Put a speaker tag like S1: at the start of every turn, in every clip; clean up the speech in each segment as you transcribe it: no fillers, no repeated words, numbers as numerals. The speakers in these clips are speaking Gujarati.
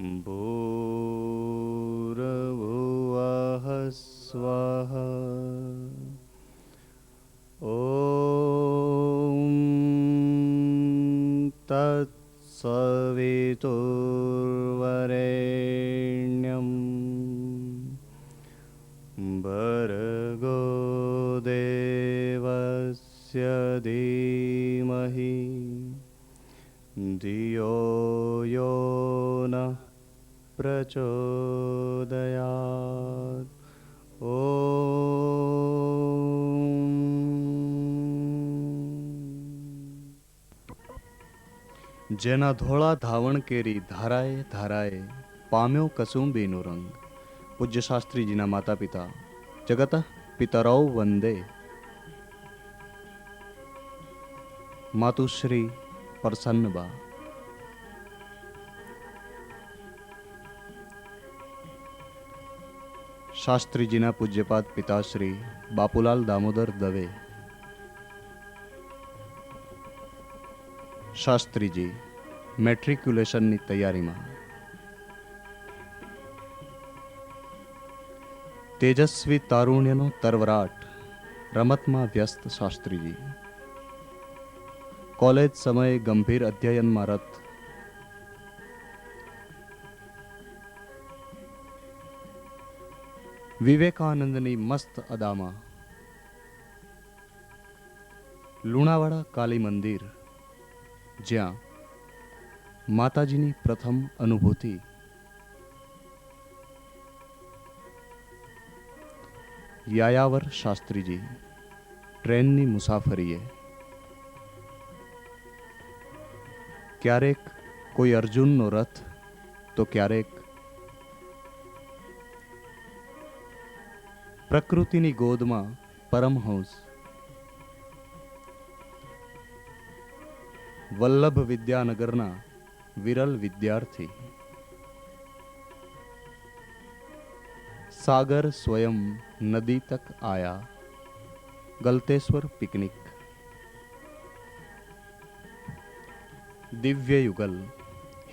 S1: भूर्भुवः स्वः। ॐ तत्सवितुर्वरेण्यं भर्गो देवस्य धीमहि धियो यो नः प्रचोदयात्। જેના ધોળા ધાવણ કેરી ધારાએ ધારાએ પામ્યો કસુંબીનો રંગ. પૂજ્ય શાસ્ત્રીજીના માતા પિતા જગત પિતરૌ વંદે. માતુશ્રી પ્રસન્નબા, શાસ્ત્રીજીના પૂજ્યપાદ પિતાશ્રી બાપુલાલ દામોદર દવે. શાસ્ત્રીજી મેટ્રિક્યુલેશનની તૈયારીમાં. તેજસ્વી તારુણ્યનો તરવરાટ, રમતમાં વ્યસ્ત શાસ્ત્રીજી. કોલેજ સમયે ગંભીર અધ્યયનમાં રત. વિવેકાનંદની મસ્ત અદામાં. લુણાવાડા કાલી મંદિર, જ્યાં માતાજીની પ્રથમ અનુભૂતિ. યાયાવર શાસ્ત્રીજી ટ્રેનની મુસાફરીએ. ક્યારેક કોઈ અર્જુનનો રથ તો ક્યારેક પ્રકૃતિની ગોદમાં પરમહંસ. વલ્લભ વિદ્યાનગરના વિરલ વિદ્યાર્થી. સાગર સ્વયં નદી તક આયા, ગલતેશ્વર પિકનિક. દિવ્ય યુગલ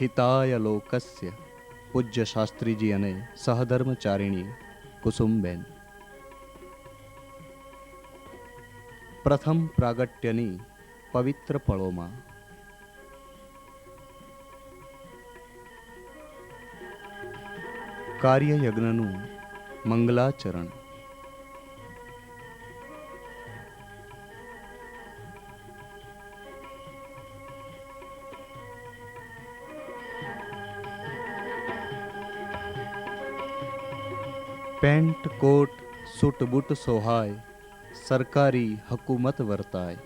S1: હિતાય લોકસ્ય, પૂજ્ય શાસ્ત્રીજી અને સહધર્મચારિણી કુસુમબેન. પ્રથમ પ્રાગટ્યની પવિત્ર પળોમાં. કાર્યયજ્ઞનું મંગલાચરણ. પેન્ટ કોટ સૂટ બૂટ સોહાય, સરકારી હકુમત વર્તાય.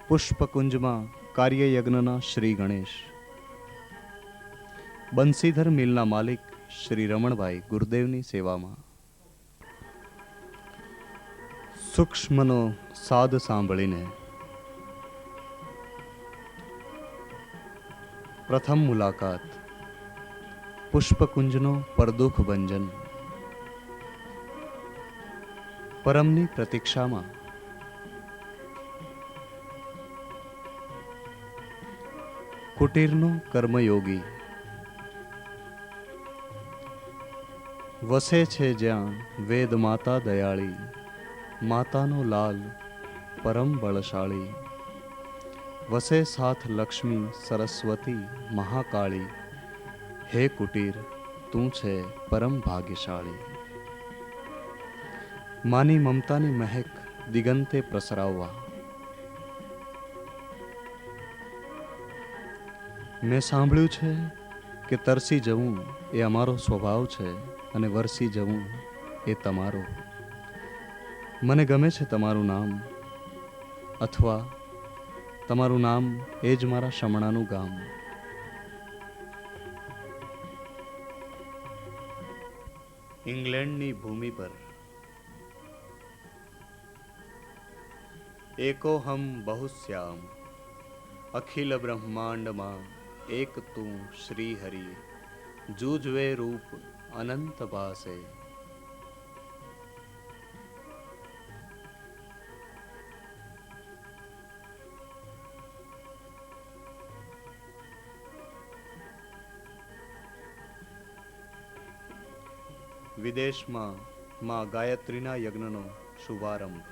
S1: પુષ્પકુંજમાં કાર્યયજ્ઞના શ્રી ગણેશ. બંસીધર મિલના માલિક શ્રી રમણભાઈ ગુરુદેવની સેવામાં. સૂક્ષ્મનો સાદ સાંભળીને. પ્રથમ મુલાકાત. પુષ્પકુંજનો પરદુખ ભંજન. પરમની પ્રતીક્ષામાં. કુટીરનો કર્મયોગી. વસે છે જ્યાં વેદ માતા દયાળી, માતાનો લાલ પરમ બળશાળી. વસે સાથ લક્ષ્મી સરસ્વતી મહાકાળી, હે કુટીર તું છે પરમ ભાગ્યશાળી. માની મમતાની મહેક દિગંતે પ્રસરાવવા. મેં સાંભળ્યું છે કે તરસી જવું એ અમારો સ્વભાવ છે અને વરસી જવું એ તમારો. મને ગમે છે તમારું નામ, અથવા તમારું નામ એ જ મારા શમણાનું ગામ. ઇંગ્લેન્ડની ભૂમિ પર. એકો હમ બહુશ્યામ, અખિલ બ્રહ્માંડમાં એક તું શ્રી હરિ. જૂજવે રૂપ અનંત ભાસે. વિદેશમાં માં ગાયત્રીના યજ્ઞનો શુભારંભ.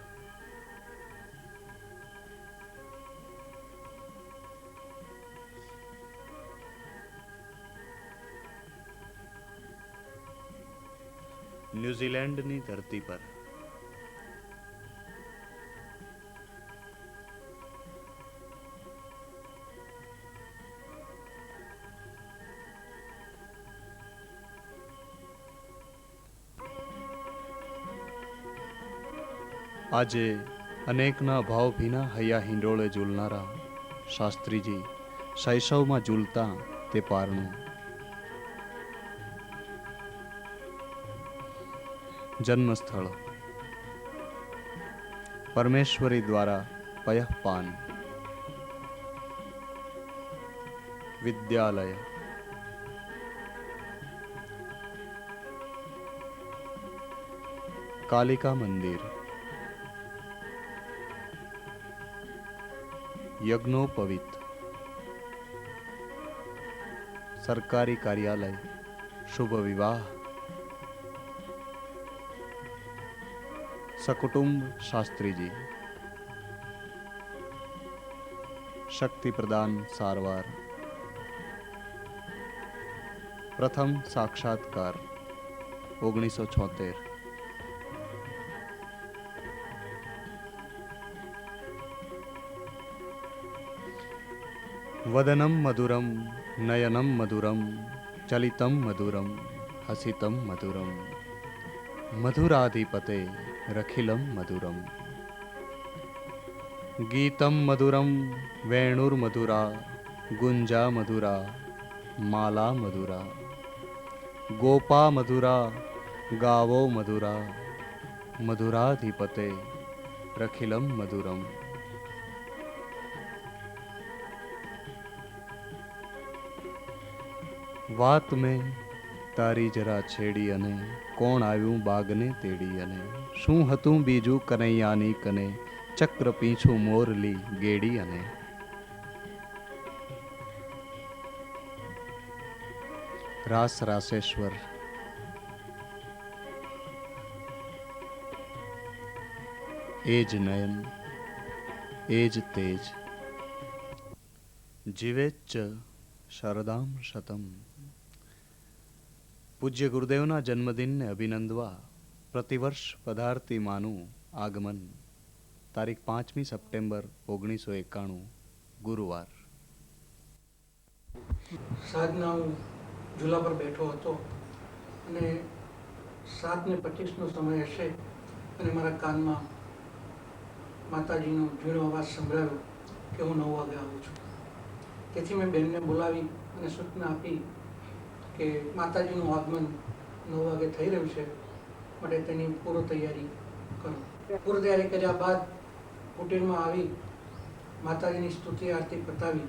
S1: ન્યૂઝીલેન્ડની ધરતી પર આજે અનેકના ભાવભીના હૈયા હિંડોળે ઝૂલનારા શાસ્ત્રીજી શૈશવમાં ઝૂલતા તે પારણું. જન્મસ્થળ પરમેશ્વરી દ્વારા પયઃપાન. વિદ્યાલય કાલિકા મંદિર. યજ્ઞોપવિત સરકારી કાર્યાલય. શુભ વિવાહ. સકુટુંબ શાસ્ત્રીજી. શક્તિ પ્રદાન સારવાર. પ્રથમ સાક્ષાત્કાર 1976. વદનમ મધુરમ નયનમ મધુરમ ચલિતમ મધુરમ હસિતમ મધુરમ મધુરાધિપતે રખિલમ મધુરમ. ગીતમ મધુરમ વેણુર્મધુરા ગુંજા મધુરા માલા મધુરા ગોપા મધુરા ગાવો મધુરા મધુરાધિપતે રખિલમ મધુરમ. વાત મેં તારી જરા છેડી અને કોણ આવ્યું બાગને તેડી અને શું હતું બીજું કનૈયાની કને ચક્ર પીછું મોરલી ગેડી અને. રાસ રાસેશ્વર. એ જ નયન એ જ તેજ. જીવેચ્ચ શરદામ શતમ. પૂજ્ય ગુરુદેવના જન્મદિનને અભિનંદવા પ્રતિવર્ષ પધારતી માનું આગમન. તારીખ 5મી સપ્ટેમ્બર 1991 ગુરુવાર.
S2: સાંજના હું ઝૂલા પર બેઠો હતો અને 7:25નો સમય હશે અને મારા કાનમાં માતાજીનો ઝીણો અવાજ સંભળાયો કે હું 9 વાગે આવું છું. તેથી મેં બહેનને બોલાવી અને સૂચના આપી કે માતાજીનું આગમન 9 વાગે થઈ રહ્યું છે, માટે તેની પૂર્વ તૈયારી કરો. પૂર્વ તૈયારી કર્યા બાદ કુટીરમાં આવી માતાજીની સ્તુતિ આરતી પતાવી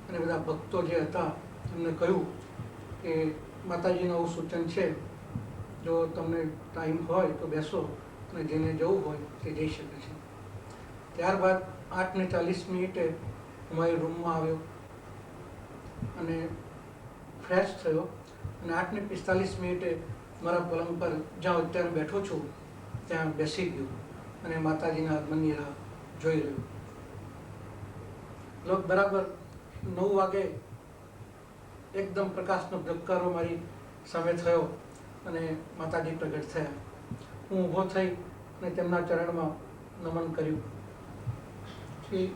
S2: અને બધા ભક્તો જે હતા એમને કહ્યું કે માતાજીનું આવું સૂચન છે, જો તમને ટાઈમ હોય તો બેસો અને જેને જવું હોય તે જઈ શકે છે. ત્યારબાદ 8:40 હું મારી રૂમમાં આવ્યો અને ફ્રેશ થયો અને 8:45 મારા પલંગ પર જ્યાં અત્યારે બેઠો છું ત્યાં બેસી ગયો અને માતાજીના આગમનની રાહ જોઈ રહ્યો. લોક બરાબર 9 વાગે એકદમ પ્રકાશનો ધબકારો મારી સામે થયો અને માતાજી પ્રગટ થયા. હું ઊભો થઈ અને તેમના ચરણમાં નમન કર્યું. પછી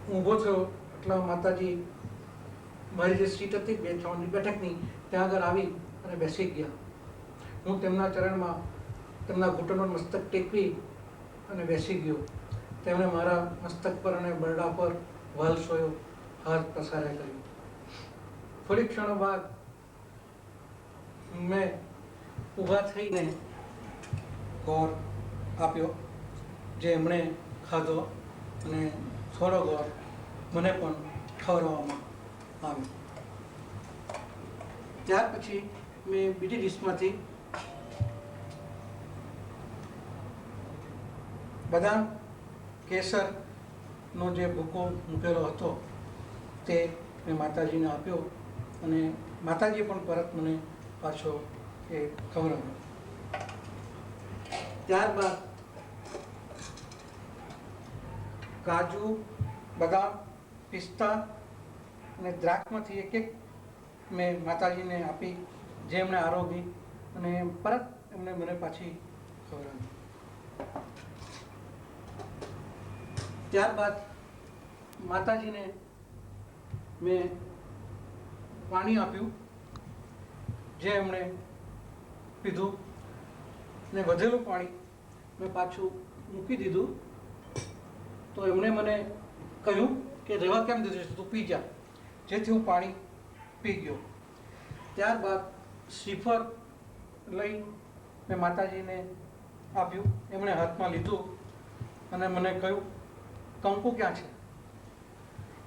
S2: હું ઊભો થયો એટલા માતાજી મારી જે સીટ હતી 2 3 બેઠકની ત્યાં આગળ આવી અને બેસી ગયા. હું તેમના ચરણમાં તેમના ઘૂંટણનો મસ્તક ટેકવી અને બેસી ગયો. તેમણે મારા મસ્તક પર અને બરડા પર વાલ સોયો, હાથ પસારે કર્યો. થોડી ક્ષણો બાદ મેં ઊભા થઈને ગોળ આપ્યો, જે એમણે ખાધો અને થોડો ગોળ મને પણ ખવડાવવામાં આવ્યો. ત્યાર પછી મેં બીજી ડિશમાંથી બદામ કેસરનો જે ભૂકો મૂકેલો હતો તે મેં માતાજીને આપ્યો અને માતાજીએ પણ પરત મને પાછો એ ખવડાવ્યો. ત્યારબાદ કાજુ, બદામ, પિસ્તા અને દ્રાક્ષમાંથી એક એક મેં માતાજીને આપી, જે એમણે આરોગી અને પરત એમણે મને પાછી ખવડાવી. ત્યારબાદ માતાજીને મેં પાણી આપ્યું, જે એમણે પીધું ને વધેલું પાણી મેં પાછું મૂકી દીધું. તો એમણે મને કહ્યું કે રહેવા કેમ દીધું છે, તું પી જા, જેથી હું પાણી પી ગયો. ત્યારબાદ શ્રીફળ લઈ મેં માતાજીને આપ્યું. એમણે હાથમાં લીધું અને મને કહ્યું, કંકુ ક્યાં છે?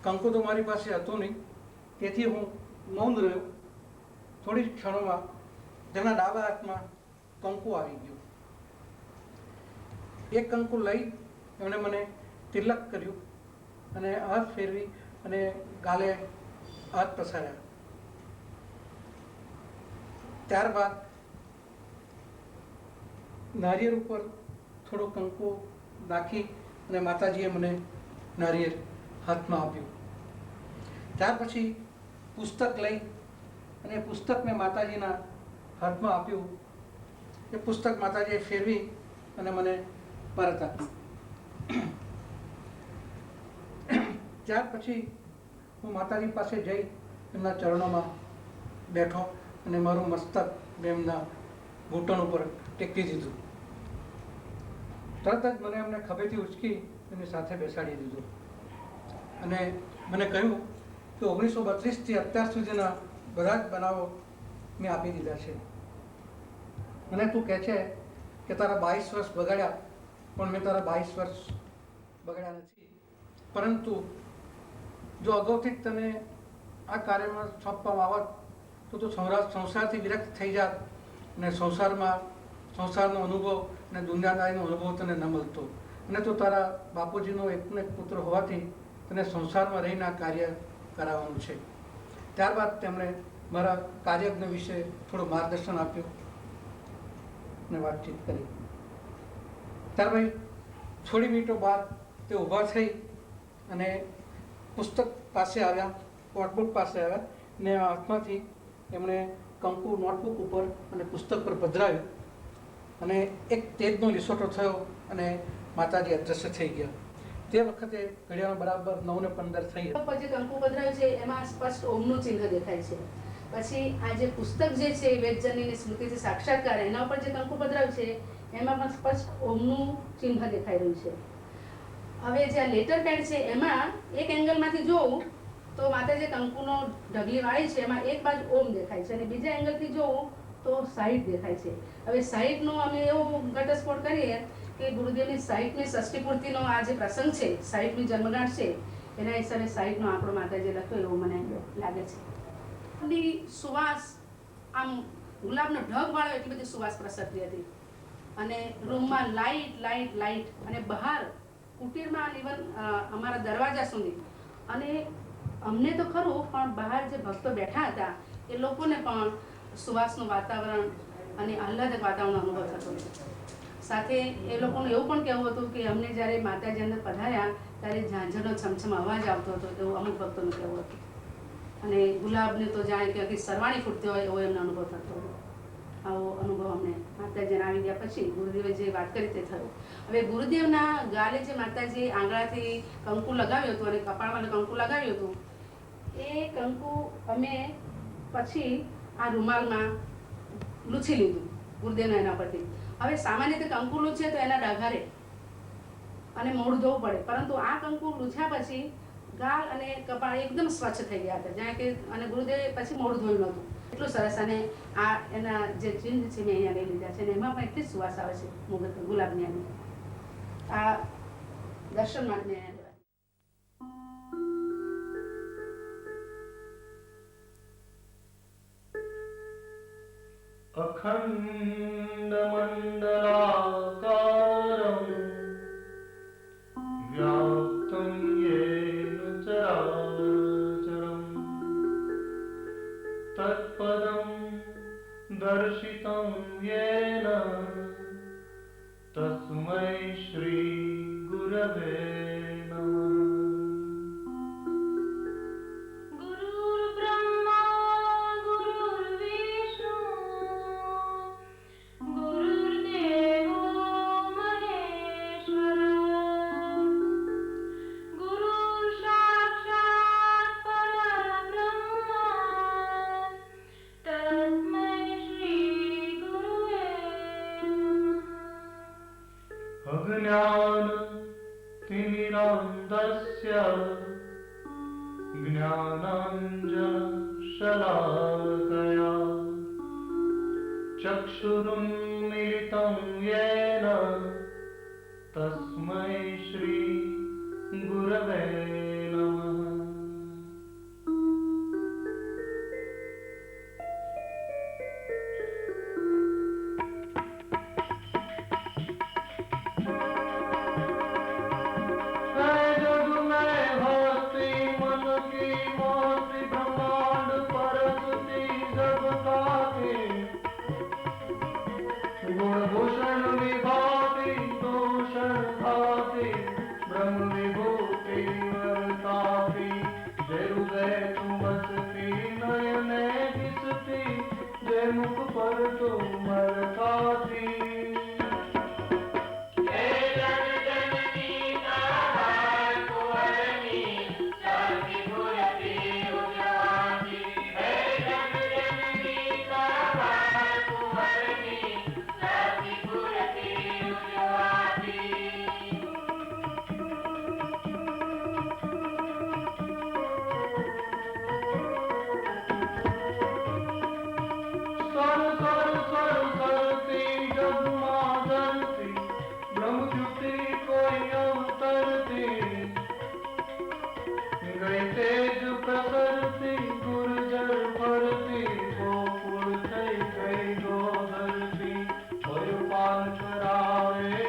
S2: કંકુ તો મારી પાસે હતું નહીં, તેથી હું મૌન રહ્યો. થોડી જ ક્ષણોમાં તેમના ડાબા હાથમાં કંકુ આવી ગયું. એક કંકુ લઈ એમણે મને તિલક કર્યું અને હાથ ફેરવી અને ગાલે હાથ પસાર્યા. ત્યારબાદ નારિયેળ ઉપર થોડો કંકુ નાખી અને માતાજીએ મને નારિયેળ હાથમાં આપ્યું. ત્યાર પછી પુસ્તક લઈ અને પુસ્તક મેં માતાજીના હાથમાં આપ્યું. એ પુસ્તક માતાજીએ ફેરવી અને મને પરત આપ્યું. ત્યાર પછી હું માતાજી પાસે જઈ એમના ચરણોમાં બેઠો અને મારું મસ્તક મેં એમના ઘૂંટણ ઉપર ટેકી દીધું. તરત જ મને એમને ખભેથી ઉચકી એમની સાથે બેસાડી દીધું અને મને કહ્યું કે 1932થી અત્યાર સુધીના બધા જ બનાવો મેં આપી દીધા છે. મને તું કહે છે કે તારા 22 વર્ષ બગાડ્યા, પણ મેં તારા 22 વર્ષ બગાડ્યા નથી. પરંતુ જો અગાઉથી જ તને આ કાર્યમાં સોંપવામાં આવત તો તું સંસારથી વિરક્ત થઈ જાત અને સંસારનો અનુભવ અને દુનિયાદારીનો અનુભવ તને ન મળતો. અને તો તારા બાપુજીનો એકનો એક પુત્ર હોવાથી તને સંસારમાં રહીને આ કાર્ય કરાવવાનું છે. ત્યારબાદ તેમણે મારા કાર્યજ્ઞ વિશે થોડું માર્ગદર્શન આપ્યું અને વાતચીત કરી. ત્યારબાદ થોડી મિનિટો બાદ તે ઊભા થઈ અને પુસ્તક પાસે આવ્યા, નોટબુક પાસે આવ્યા ને હાથમાંથી એમણે કંકુ નોટબુક ઉપર અને પુસ્તક પર પધરાવ્યું અને એક તેજનો લીસોટો થયો અને માતાજી અદ્રશ્ય થઈ ગયા. તે વખતે ઘડિયાળમાં બરાબર 9:15 થઈ.
S3: પછી કંકુ પધરાવ્યું છે એમાં સ્પષ્ટ ઓમનું ચિહ્ન દેખાય છે. પછી આ જે પુસ્તક જે છે વેદજનીની સ્મૃતિથી સાક્ષાત્કાર, એના ઉપર જે કંકુ પધરાવ્યું છે એમાં પણ સ્પષ્ટ ઓમનું ચિહ્ન દેખાઈ રહ્યું છે. હવે જે આ લેટર પેડ છે એમાં એક એંગલમાંથી જોઉં તો માતાજી કંકુનો ઢગલી વાળી છે એમાં એક બાજુ ઓમ દેખાય છે અને બીજા એંગલથી જોઉં તો સાહિત્ય દેખાય છે. હવે સાહિત્યનો અમે એવો ઘટસ્ફોટ કરીએ કે ગુરુદેવની સાહિત્યની ષષ્ઠી પૂર્તિનો આ જે પ્રસંગ છે, સાહિત્યની જન્મગાંઠ છે, એના હિસાબે સાહિત્યનો આંકડો માતાજી લખ્યો એવું મને લાગે છે. સુવાસ આમ ગુલાબનો ઢગ વાળો એટલી બધી સુવાસ પ્રસરતી હતી અને રૂમમાં લાઇટ લાઇટ લાઇટ અને બહાર કુટીરમાં ઇવન અમારા દરવાજા સુધી અને અમને તો ખરું પણ બહાર જે ભક્તો બેઠા હતા એ લોકોને પણ સુવાસનું વાતાવરણ અને આહ્લાદક વાતાવરણનો અનુભવ થતો હતો. સાથે એ લોકોનું એવું પણ કહેવું હતું કે અમને જ્યારે માતાજી અંદર પધાર્યા ત્યારે ઝાંઝરનો છમછમ અવાજ આવતો હતો, એવું અમુક ભક્તોનું કહેવું હતું. અને ગુલાબને તો જાણે કે સરવાણી ફૂટતી હોય એવો એમનો અનુભવ થતો હતો. આવો અનુભવ અમને માતાજીને આવી ગયા પછી ગુરુદેવે જે વાત કરી તે થયું. હવે ગુરુદેવના ગાલે જે માતાજી આંગળાથી કંકુ લગાવ્યું હતું અને કપાળમાં કંકુ લગાવ્યું હતું એ કંકુ અમે પછી આ રૂમાલમાં લૂછી લીધું ગુરુદેવના એના પરથી. હવે સામાન્ય રીતે કંકુ લૂછે તો એના ડઘારે અને મોઢું ધોવું પડે, પરંતુ આ કંકુ લૂછ્યા પછી ગાલ અને કપાળ એકદમ સ્વચ્છ થઈ ગયા હતા, જાણે કે અને ગુરુદેવે પછી મોઢું ધોયું નહોતું. એટલું સરસ. અને આ એના જે ચિહ્ન છે મેં અહીંયા લઈ લીધા છે અને એમાં પણ એટલી જ સુવાસ આવે છે ગુલાબની અંદર. આ દર્શન માટે મેં અહીંયા
S4: અખંડ મંડલાકારમ વ્યાપ્તમ યેન ચરાચરમ તત્પદમ દર્શિતમ श्री गुरवे नमः।
S5: गुरुर्ब्रह्मा गुरुर्विष्णु गुरुर्देवो महेश्वर गुरुः साक्षात् परब्रह्म तस्मै श्री गुरुवे नमः।
S4: अज्ञान तिमिरान्धस्य ज्ञानाञ्जनशलाकया चक्षुरुन्मीलितं येन तस्मै श्री गुरवे नमः। गुणभूषण विभाति दूषण भाति ब्रह्म विभूति वर्ताति जय हृदय तुमस्ति नयने दिसति जय मुख पर तुमर खाती।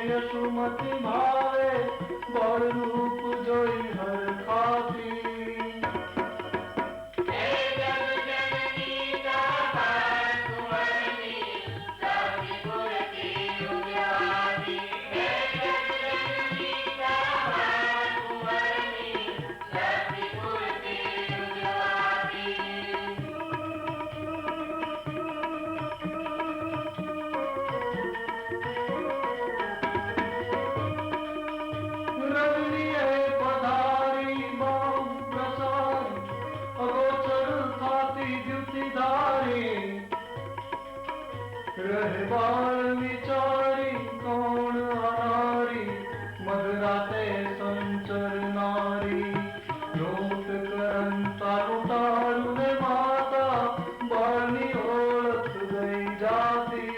S4: यशुमति भावे बड़ रूप जोई हर खाती। रहबार विचारी कौन अनारी मधुराते संचर नारी लूट करंता लुटारू ने माता बानी ओळख गई जाती।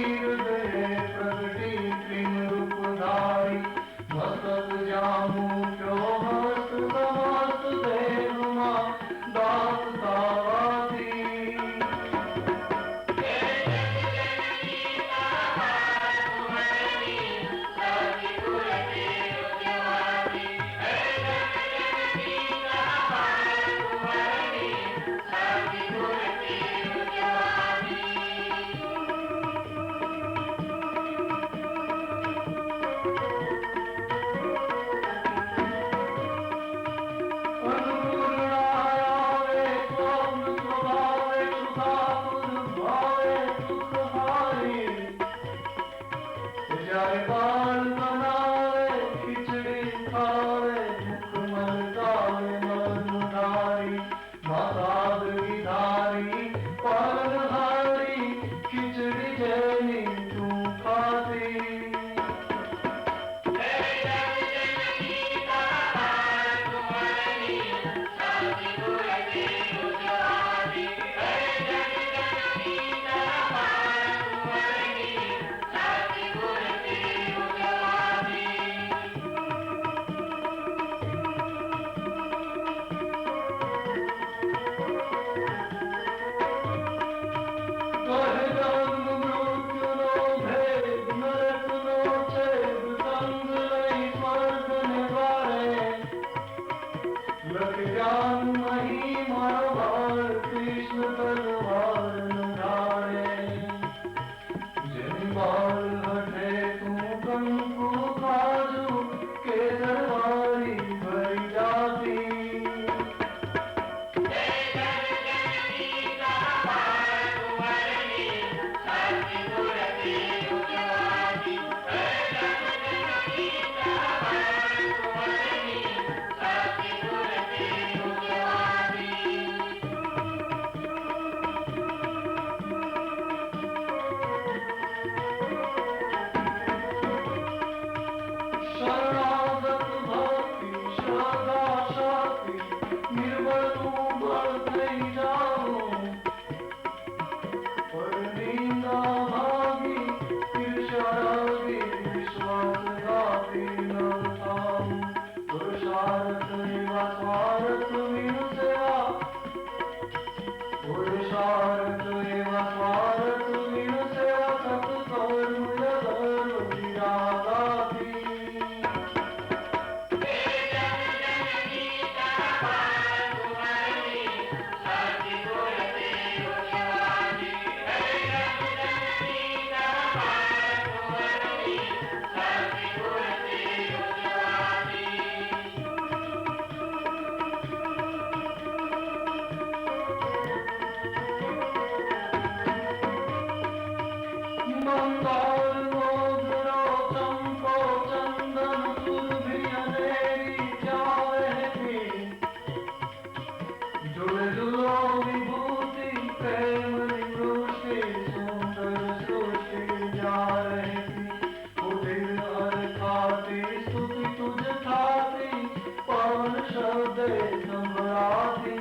S4: हृदये प्रगटी कृम रूपधारी मस्तक जामु क्यो हस्त समस्त देव मां दास दावाती अनुपूर्णायावे स्वप्न स्वभावे सुधातुर भावे सुखहारी जय बाल बनावे खिचड़ी खावे मुख मलकावे मधुधारी माताद गिधारी पालनहारी खिचड़ी जैनी तू खाती कहे जन्म मृत्यु नो भेद नरक नो छेद संग लई स्वर्ग निवारे लख ज्ञान महिमा भार कृष्ण तलवार नधारे जिन बाल हटे तू कंकु काजू के दरबारी भरी जाती शरणागत भक्ति श्रद्धा शक्ति निर्बल तू बढ़ते जाओ पर निंदा भागी ईर्ष्यागी विश्वासघाती न थाम पुरुषार्थ एवा स्वार्थ मीन सेवा पुरुषार्थ एवा स्वार्थ मीन सेवा सत्कर्म यदर विरागाती मंदार मोगरो चंपो चंदन सुरभि अनेरी जावहती जुड़ जुलो विभूति प्रेम निवृत्ति सुंदर सृष्टि जा रहती उदिर हर खाती स्तुति तुझ खाती पवन शब्द संभराती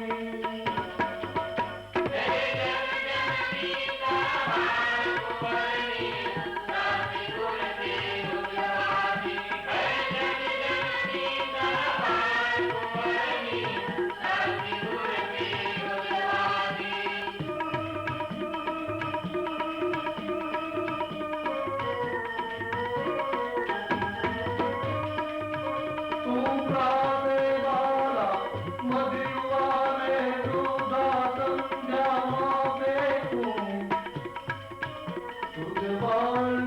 S4: तू प्राणे वाला मधुआ में रुदा संध्या माँ देखूं तुझ बाल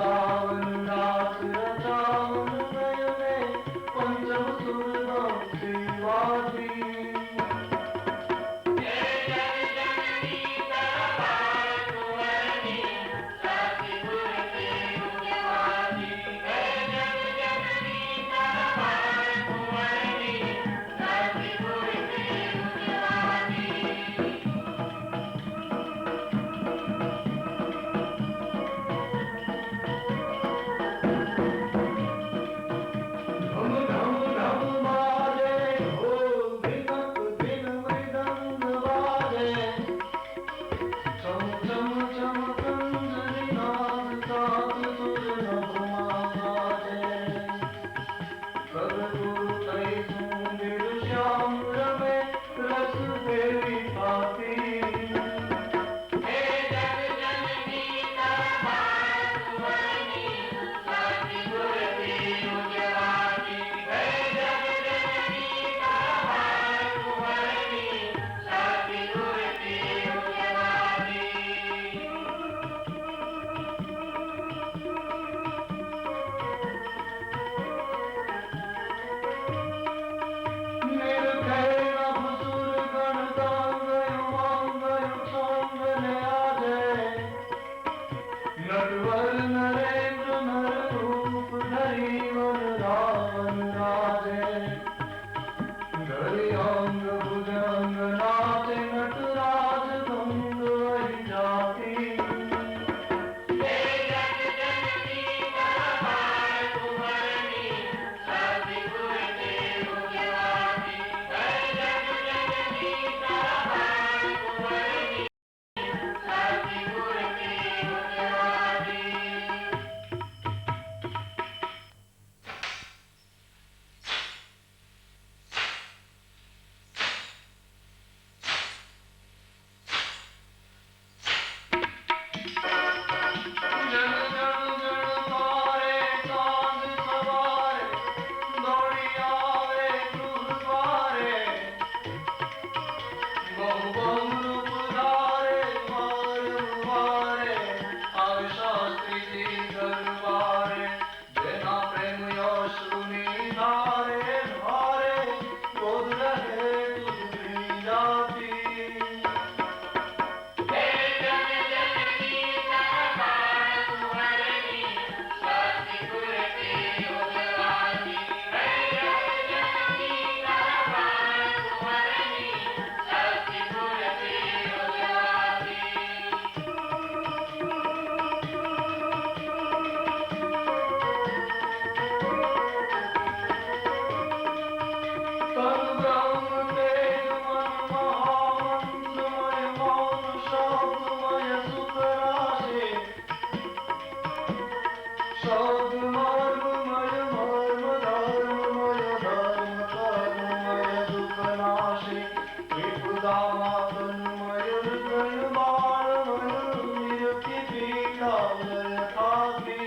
S4: वृंदावन रास रचावन नयने पंचम सुरगम श्रीवासी धम धम धम बाजे हो धिनक धिन मृदंग बाजे चम चम चम कंजरी नाद साध सुर नभमा गाजे कर गुरु तै सुंदर श्याम रमे रस देवी भाती नटवर नरेंद्र नर रूप धरी वर रावण राजे धरि अंग भुजंग नाचे नटराज धंग वही जाती जन जन जन तारे चांद सवारे दौड़ी आवे गुरुद्वारे बहु बहु रूप धारे मार मारे आवे शास्त्री जी दरबारे जेना प्रेम यशुनी धारे धारे बोध रहे तुझी जाती तन ब्रह्म तेज मन महामंत्रमय मौन शब्दमय सुख राशि शब्द मर्ममय मर्म धर्ममय धर्म कर्ममय दुख नाशि विपुदामा तन्मय हृदय बाणमय निरति पीडा लय थाकी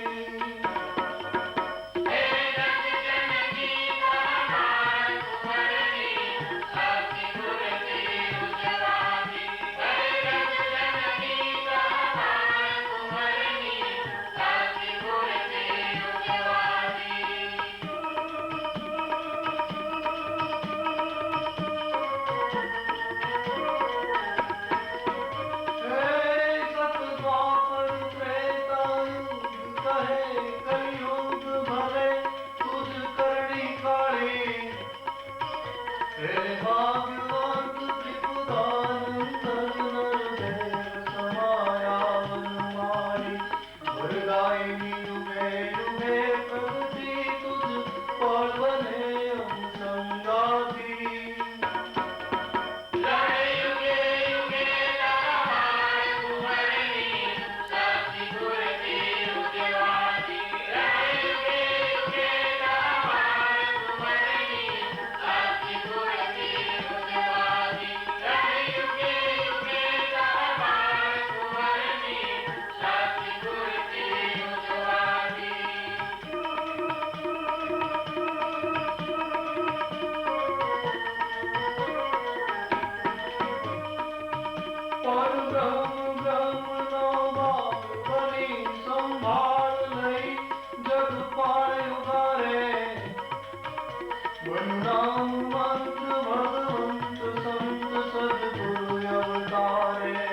S4: नाम मंत्र भगवंत संत सद्गुरु अवतारे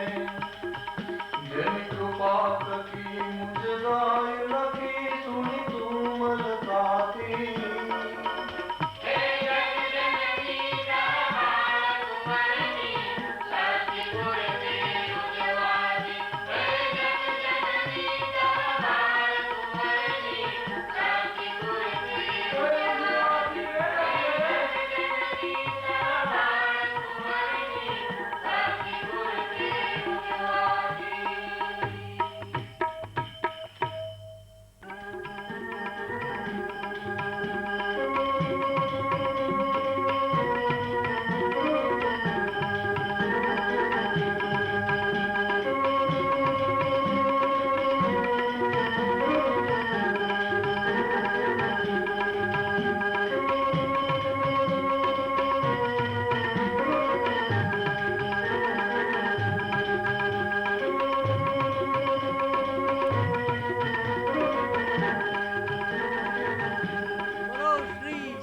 S4: जिन कृपा की मुझ गाय लखी सुनि तुमल काती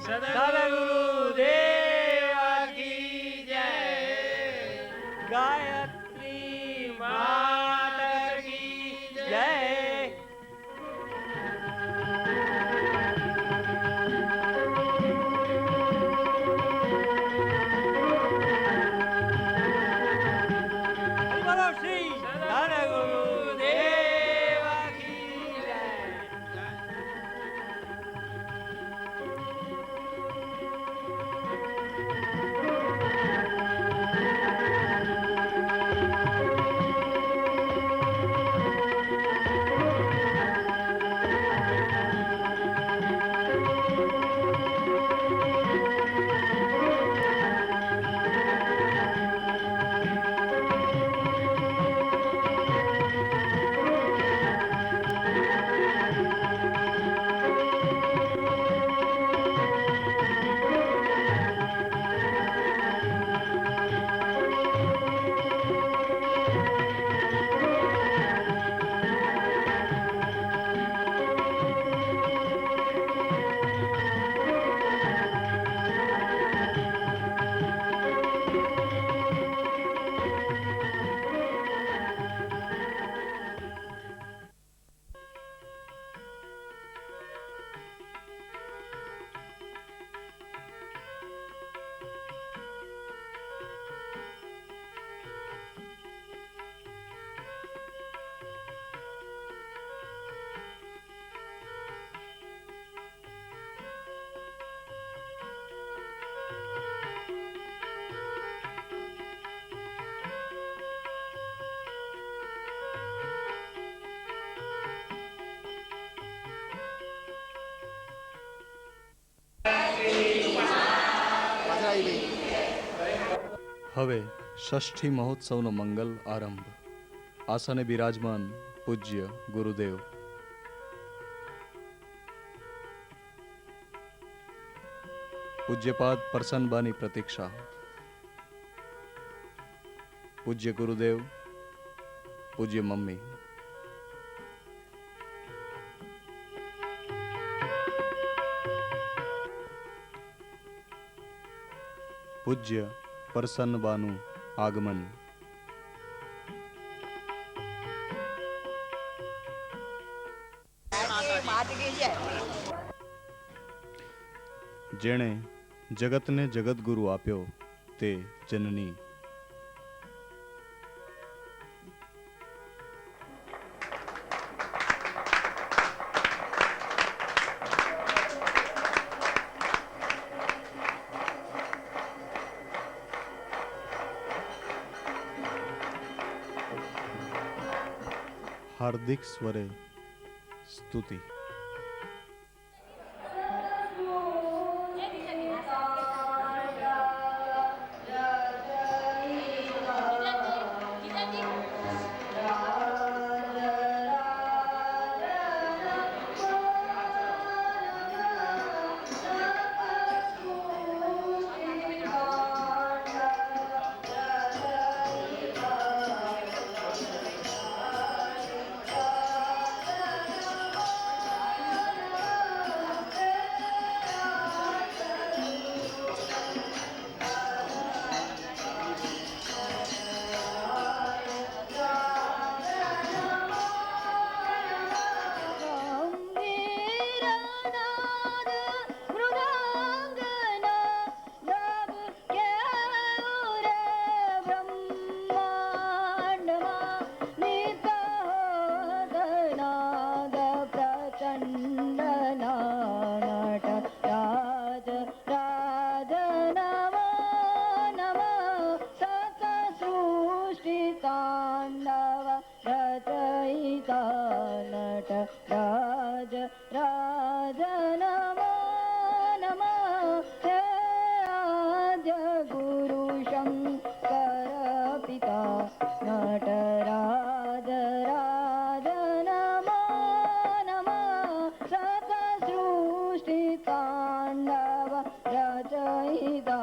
S6: સદગુરુ દેવા કી જય ગાયત્રી માતા કી જય બોલો શ્રી સદગુરુ દેવા કી જય
S1: હવે ષષ્ઠી મહોત્સવનો મંગલ આરંભ. આસને બિરાજમાન પૂજ્ય ગુરુદેવ. પૂજ્યપાદ પ્રસન્નબાની પ્રતીક્ષા. પૂજ્ય ગુરુદેવ, પૂજ્ય મમ્મી. પૂજ્ય પ્રસન્નબાનું આગમન. જેણે જગતને જગતગુરુ આપ્યો તે જનની. હાર્દિક સ્વરે સ્તુતિ.
S7: वन्दना नटराज राज नमो नमः सकसृष्टिताण्डव रचयिता नटराज राज नमो नमः हे आद्य गुरु शङ्कर पिता नटराज राज नमो नमः सकसृष्टिताण्डव रचयिता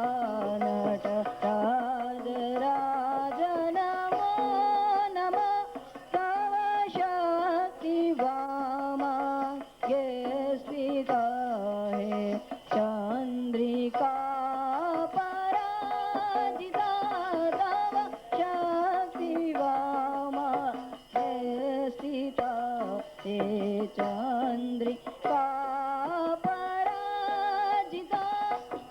S7: नटराज राज नमो नमः तव शक्ति वामाङ्गे स्थिता हे चन्द्रिका पराजिता तव शक्ति वामाङ्गे स्थिता हे चन्द्रिका पराजिता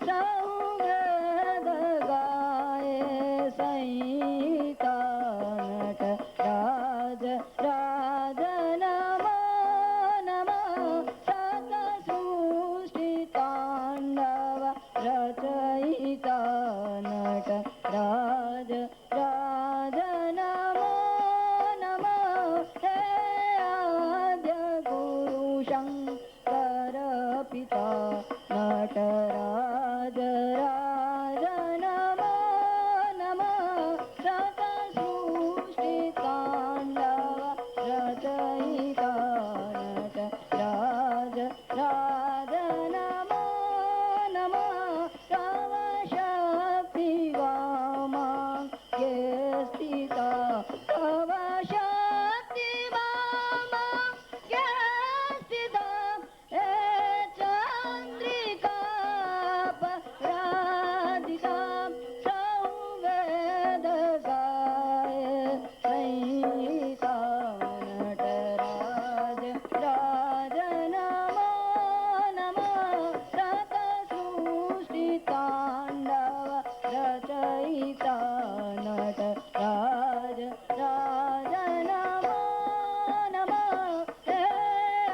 S7: संवेद गाये संहिता नटराज राज नमो नमः सकसृष्टिताण्डव रचयिता नटराज राज नमो नमः हे आद्य गुरु शङ्कर पिता नटराज राज नमो नमः सकसृष्टिताण्डव रचयिता नटराज राज नमो नमः तव शक्ति वामाङ्गे स्थिता तव शक्ति वामाङ्गे स्थिता हे चन्द्रिका पराजिता संवेद गाये संहिता नटराज राज नमो नमः सकसृष्टिताण्डव रचयिता नटराज राज नमो नमः हे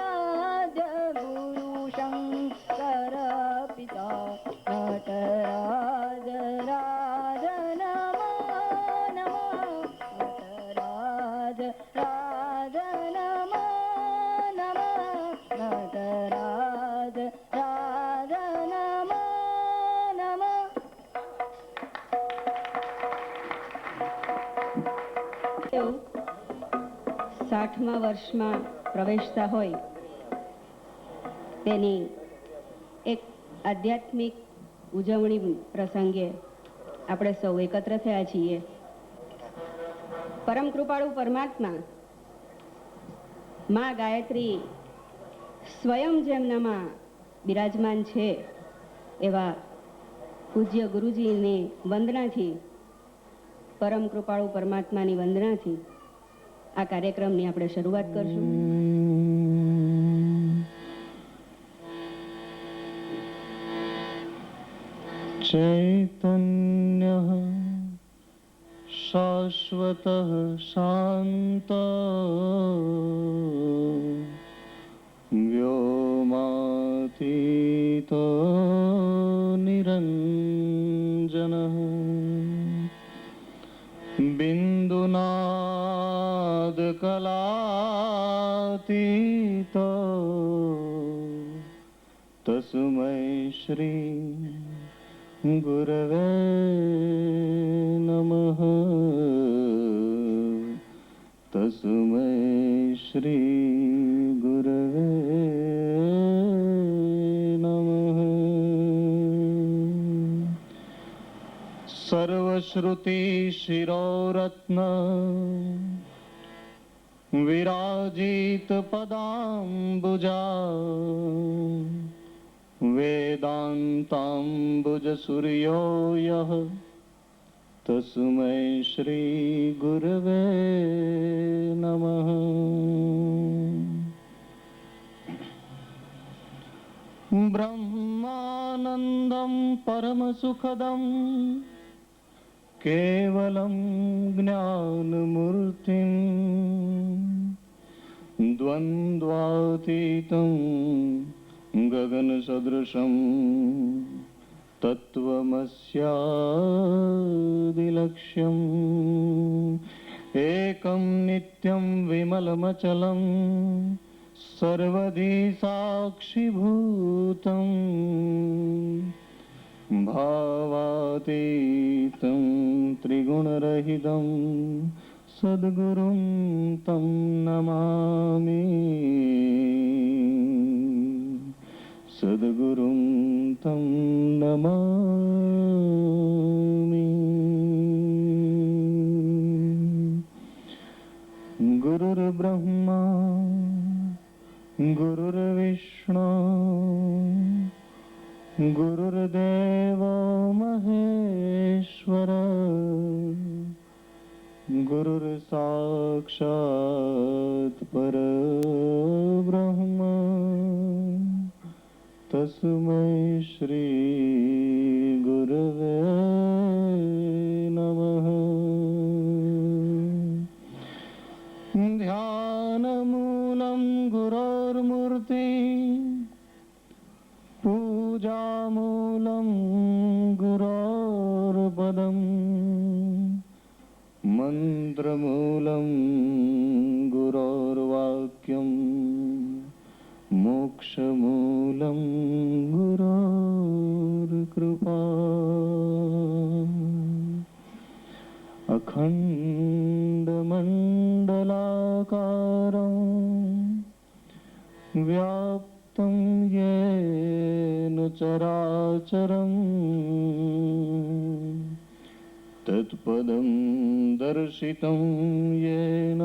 S7: आद्य गुरु शङ्कर पिता नटराज राज नमो नमः नटराज राज नमो नमः नटराज राज नमो नमः
S8: તેઓ 60મા વર્ષમાં પ્રવેશતા હોય તેની એક આધ્યાત્મિક ઉજવણી પ્રસંગે આપણે સૌ એકત્ર થયા છીએ. પરમ કૃપાળુ પરમાત્મા મા ગાયત્રી સ્વયં જેમનામાં બિરાજમાન છે એવા પૂજ્ય ગુરુજીની વંદનાથી, પરમ કૃપાળુ પરમાત્માની વંદનાથી આ કાર્યક્રમની આપણે શરૂઆત કરશું.
S4: चैतन्यः शाश्वतः शान्त व्योमातीतो निरञ्जनः बिन्दुनादकलातीतो तस्मै श्री गुरवे नमः तस्मै श्री गुरवे नमः सर्वश्रुति शिरोरत्न विराजित पदाम्बुजा वेदान्ताम्बुजसूर्यो यः तस्मै श्री गुरवे नमः ब्रह्मानन्दं परमसुखदं केवलं ज्ञानमूर्तिं દ્વંદ્વાતીतं ગગનસદૃશં તત્વમસ્યાદિલક્ષ્યમ એકં નિત્યં વિમલમચલં સર્વધી સાક્ષીભૂતં ભાવાતીतं ત્રિગુણરહિतं સદ્ગુરું तं નમામિ સદ્ગુરું तं નમામિ ગુરુર્બ્રહ્મા ગુરુર્વિષ્ણુ ગુરુર્દેવો મહેશ્વર ગુરુર્સાક્ષાત પરબ્રહ્મ તસ્મૈ શ્રી ગુરવે નમઃ ધ્યાનમૂલં ગુરોર્મૂર્તિ પૂજામૂલં ગુરોર્પદં મંત્રમૂલં ગુરોર્વાક્યં મોક્ષમૂલં ગુરોર્કૃપા અખંડમંડલાકારં વ્યાપ્तं येन ચરાચરં તત્પદં દર્શિतं येन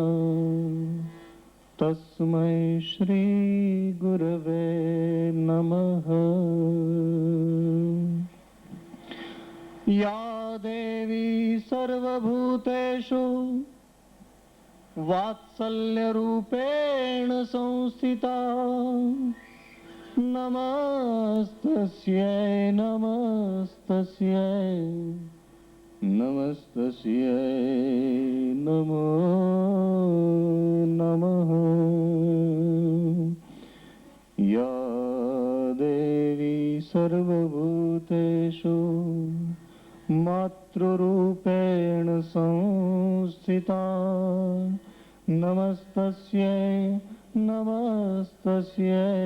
S4: તસ્મૈ શ્રી ગુરવે નમઃ યા દેવી સર્વભૂતેષુ વાત્સલ્યરૂપેણ સંસ્થિતા નમસ્તસ્યૈ નમસ્તસ્યૈ નમસ્તસ્યૈ નમો નમઃ યા દેવી સર્વભૂતેષુ માતૃરૂપેણ સંસ્થિતા નમસ્તસ્યૈ નમસ્તસ્યૈ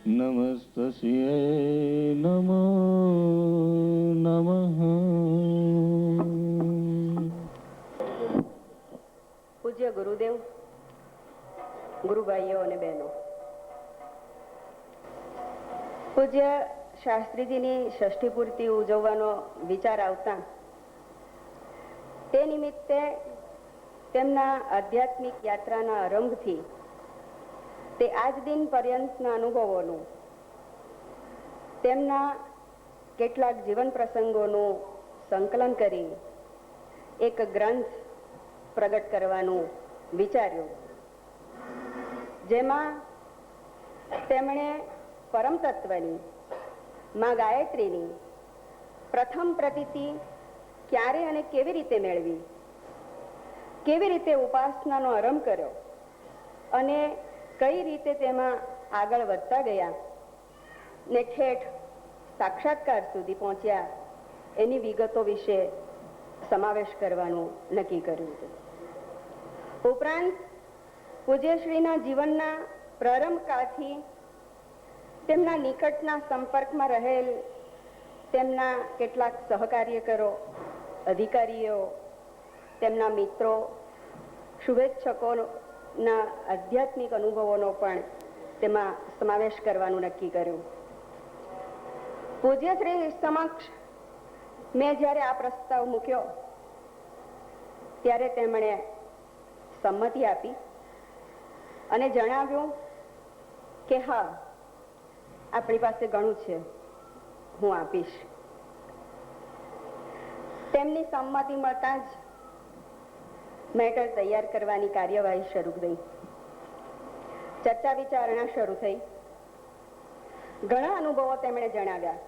S4: નમસ્તસ્યૈ નમો નમઃ
S8: પૂજ્ય ગુરુદેવ, ગુરુભાઈઓ અને બહેનો, પૂજ્ય શાસ્ત્રીજીની ષષ્ઠી પૂર્તિ ઉજવવાનો વિચાર આવતા તે નિમિત્તે તેમના આધ્યાત્મિક યાત્રાના આરંભથી તે આજ દિન પર્યંતના અનુભવોનું, તેમના કેટલાક જીવન પ્રસંગોનું સંકલન કરી એક ગ્રંથ પ્રગટ કરવાનું વિચાર્યું, જેમાં તેમણે પરમ તત્વની માં ગાયત્રીની પ્રથમ પ્રતીતિ ક્યારે અને કેવી રીતે મેળવી, કેવી રીતે ઉપાસનાનો આરંભ કર્યો અને કઈ રીતે તેમાં આગળ વધતા ગયા ને ઠેઠ સાક્ષાત્કાર સુધી પહોંચ્યા એની વિગતો વિશે સમાવેશ કરવાનું નક્કી કર્યું હતું. ઉપરાંત પૂજ્યશ્રીના જીવનના પ્રારંભ કાળથી તેમના નિકટના સંપર્કમાં રહેલ તેમના કેટલાક સહકાર્યકરો, અધિકારીઓ, તેમના મિત્રો, શુભેચ્છકોના આધ્યાત્મિક અનુભવોનો પણ તેમાં સમાવેશ કરવાનું નક્કી કર્યું. પૂજ્યશ્રી સમક્ષ મેં જ્યારે આ પ્રસ્તાવ મૂક્યો ત્યારે તેમણે સંમતિ આપી અને જણાવ્યું કે હા, આપણી પાસે ઘણું છે, હું આપીશ. તેમની સંમતિ મળતા જ મેટર તૈયાર કરવાની કાર્યવાહી શરૂ થઈ. ચર્ચા વિચારણા શરૂ થઈ. ઘણા અનુભવો તેમણે જણાવ્યા,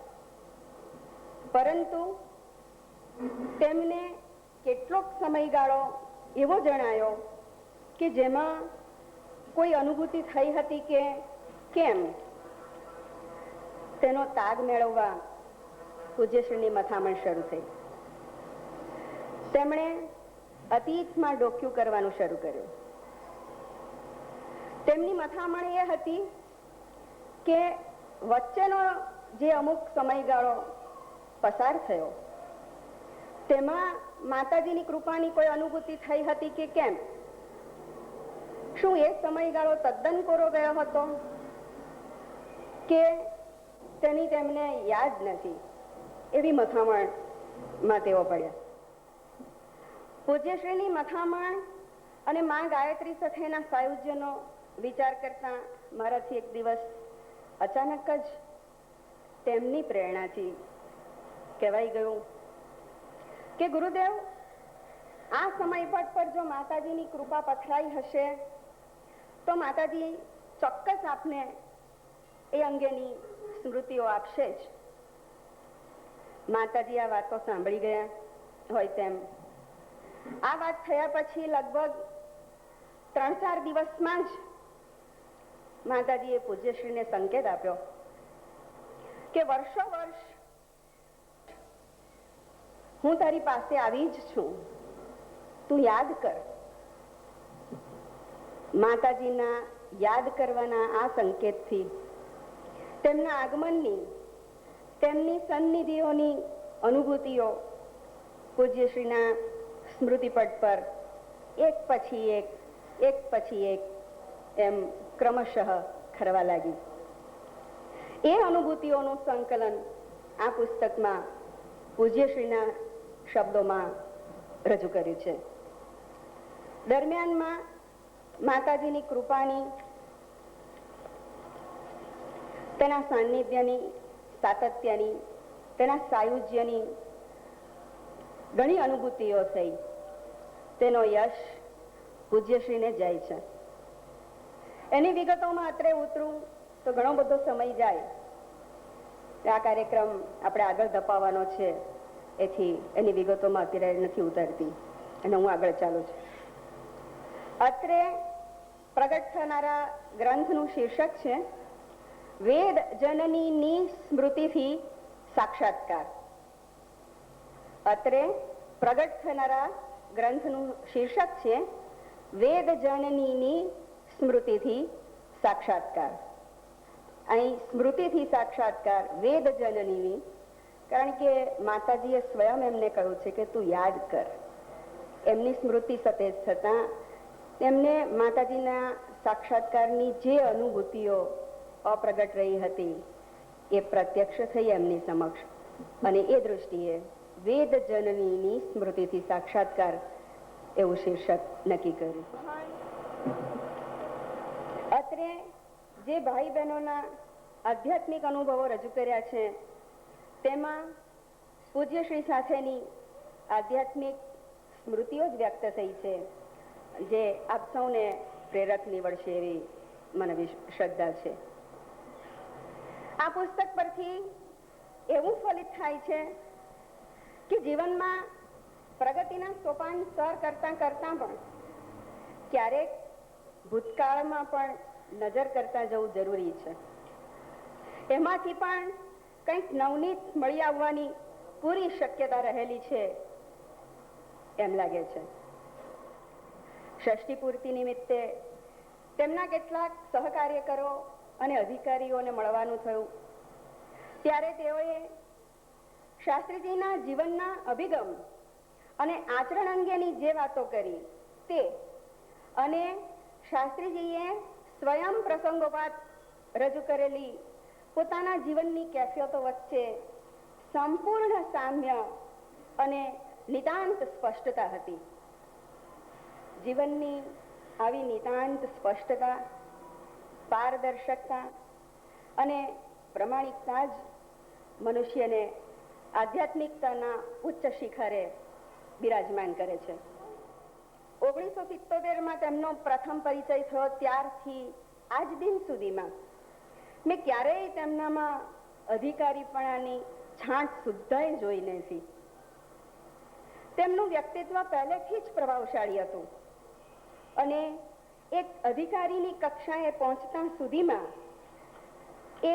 S8: પરંતુ તેમને કેટલોક સમયગાળો એવો જણાયો કે જેમાં કોઈ અનુભૂતિ થઈ હતી કે કેમ, તેનો તાગ મેળવવા પૂજ્યશ્રીની મથામણ શરૂ થઈ. તેમણે અતીતમાં ડોક્યું કરવાનું શરૂ કર્યું. તેમની મથામણ એ હતી કે વચ્ચેનો જે અમુક સમયગાળો પસાર થયો તેમાં માતાજીની કૃપાની કોઈ અનુભૂતિ થઈ હતી કે કેમ? શું એ સમયગાળો તદ્દન કોરો ગયો હતો કે તેની તેમને યાદ નથી? એવી મથામણમાં તેઓ પડ્યા. પૂજ્યશ્રીની મથામણ અને મા ગાયત્રી સાથેના સાયુજ્યનો વિચાર કરતા મારાથી એક દિવસ અચાનક જ તેમની પ્રેરણાથી કહેવાઈ ગયું કે ગુરુદેવ, આ સમયપટ પર જો માતાજીની કૃપા પથરાઈ હશે તો માતાજી ચોક્કસ આપને એ અંગેની સ્મૃતિઓ આપશે જ. માતાજી આ વાતો સાંભળી ગયા હોય તેમ આ વાત થયા પછી લગભગ 3-4 દિવસમાં જ માતાજીએ પૂજ્યશ્રીને સંકેત આપ્યો કે વર્ષો વર્ષ હું તારી પાસે આવી જ છું, તું યાદ કર. માતાજીના યાદ કરવાના આ સંકેતથી તેમના આગમનની, તેમની સન્નિધિઓની અનુભૂતિઓ પૂજ્યશ્રીના સ્મૃતિપટ પર એક પછી એક એમ ક્રમશઃ ખરવા લાગી. એ અનુભૂતિઓનું સંકલન આ પુસ્તકમાં પૂજ્યશ્રીના શબ્દોમાં રજૂ કર્યું છે. દરમિયાનમાં માતાજીની કૃપાની, તેના સાનિધ્યની, સાતત્યની, તેના સાયુજ્યની ઘણી અનુભૂતિઓ થઈ. તેનો યશ પૂજ્યશ્રીને જાય છે. એની વિગતોમાં અત્રે ઉતરું તો ઘણો બધો સમય જાય. આ કાર્યક્રમ આપણે આગળ ધપાવવાનો છે, એથી એની વિગતોમાં અત્યારે નથી ઉતરતી અને હું આગળ ચાલું છું. અત્રે પ્રગટ થનારા ગ્રંથનું શીર્ષક છે વેદ જનનીની સ્મૃતિથી સાક્ષાત્કાર. અત્રે પ્રગટ થનારા ગ્રંથનું શીર્ષક છે વેદ જનનીની સ્મૃતિથી સાક્ષાત્કાર. અહીં સ્મૃતિથી સાક્ષાત્કાર, વેદ જનનીની, કારણ કે માતાજીએ સ્વયં એમને કહ્યું છે કે તું યાદ કર. એમની સ્મૃતિ સતેજ થતા એમને માતાજીના સાક્ષાત્કારની જે અનુભૂતિઓ અપ્રગટ રહી હતી એ પ્રત્યક્ષ થઈ એમની સમક્ષ, અને એ દૃષ્ટિએ વેદ જનનીની સ્મૃતિથી સાક્ષાત્કાર એવું શીર્ષક નક્કી કર્યું. અત્રે જે ભાઈ બહેનોના આધ્યાત્મિક અનુભવો રજૂ કર્યા છે તેમાં પૂજ્યશ્રી સાથેની આધ્યાત્મિક સ્મૃતિઓ જ વ્યક્ત થઈ છે, જે આપ સૌને પ્રેરક નીવડશે એવી મને શ્રદ્ધા છે. આ પુસ્તક પરથી એવું ફલિત થાય છે કે જીવનમાં પ્રગતિના સોપાન સર કરતા કરતા પણ ક્યારેક ભૂતકાળમાં પણ નજર કરતા જવું જરૂરી છે. એમાંથી પણ કંઈક નવનીત મળી આવવાની પૂરી શક્યતા રહેલી છે એમ લાગે છે. ષષ્ઠી પૂર્તિ નિમિત્તે તેમના કેટલાક સહકાર્યકરો અને અધિકારીઓને મળવાનું થયું ત્યારે તેઓએ શાસ્ત્રીજીના જીવનના અભિગમ અને આચરણ અંગેની જે વાતો કરી તે, અને શાસ્ત્રીજીએ સ્વયં પ્રસંગોપાત રજૂ કરેલી પોતાના જીવનની કેફિયતો વચ્ચે સંપૂર્ણ સામ્ય અને નિતાંત સ્પષ્ટતા હતી. જીવનની આવી નિતાંત સ્પષ્ટતા, પારદર્શકતા અને પ્રમાણિકતા જ મનુષ્યને આધ્યાત્મિકતાના ઉચ્ચ શિખરે બિરાજમાન કરે છે. 1977માં તેમનો પ્રથમ પરિચય થયો ત્યારથી આજ દિન સુધીમાં મેં ક્યારેય તેમનામાં અધિકારીપણાની છાંટ સુદ્ધાય જોઈ નથી. તેમનું વ્યક્તિત્વ પહેલેથી જ પ્રભાવશાળી હતું અને એક અધિકારીની કક્ષાએ પહોંચતા સુધીમાં એ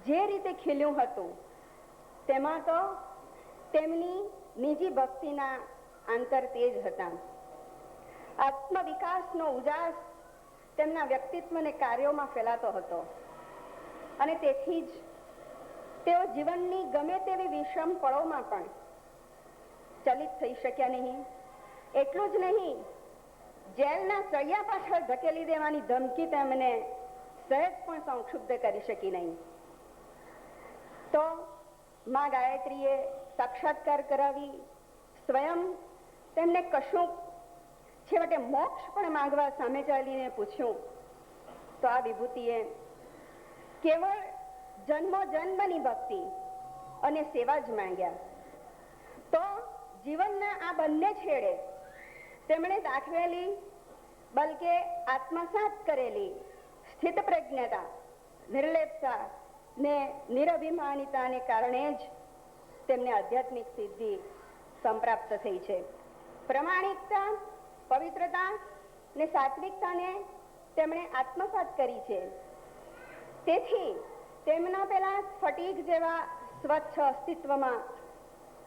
S8: જે રીતે ખીલ્યું હતું તેમાં તો તેમની નિજી ભક્તિના આંતર તેજ હતા. આત્મવિકાસનો ઉજાસ તેમના વ્યક્તિત્વ અને કાર્યોમાં ફેલાતો હતો અને તેથી જ તેઓ જીવનની ગમે તેવી વિષમ પળોમાં પણ ચલિત થઈ શક્યા નહીં. એટલું જ નહીં, જેલના સળિયા પાછળ ધકેલી દેવાની ધમકી તેમને સહેજ પણ સંક્ષુબ્ધ કરી શકી નહીં. તો માં ગાયત્રીએ સાક્ષાત્કાર કરાવી સ્વયં તેમને કશું છેવટે મોક્ષ પણ માંગવા સામે ચાલીને પૂછ્યું તો આ વિભૂતિએ કેવળ જન્મો જન્મની ભક્તિ અને સેવા જ માંગ્યા. તો જીવનના આ બંને છેડે તેમણે દાખવેલી બલકે આત્મસાત કરેલી સ્થિત પ્રજ્ઞતા, નિર્લેપતા ને નિરભિમાનિતાને કારણે જ તેમને આધ્યાત્મિક સિદ્ધિ સંપ્રાપ્ત થઈ છે. પ્રમાણિકતા, પવિત્રતા ને સાત્વિકતાને તેમણે આત્મસાત કરી છે. તેથી તેમના પેલા સ્ફટિક જેવા સ્વચ્છ અસ્તિત્વમાં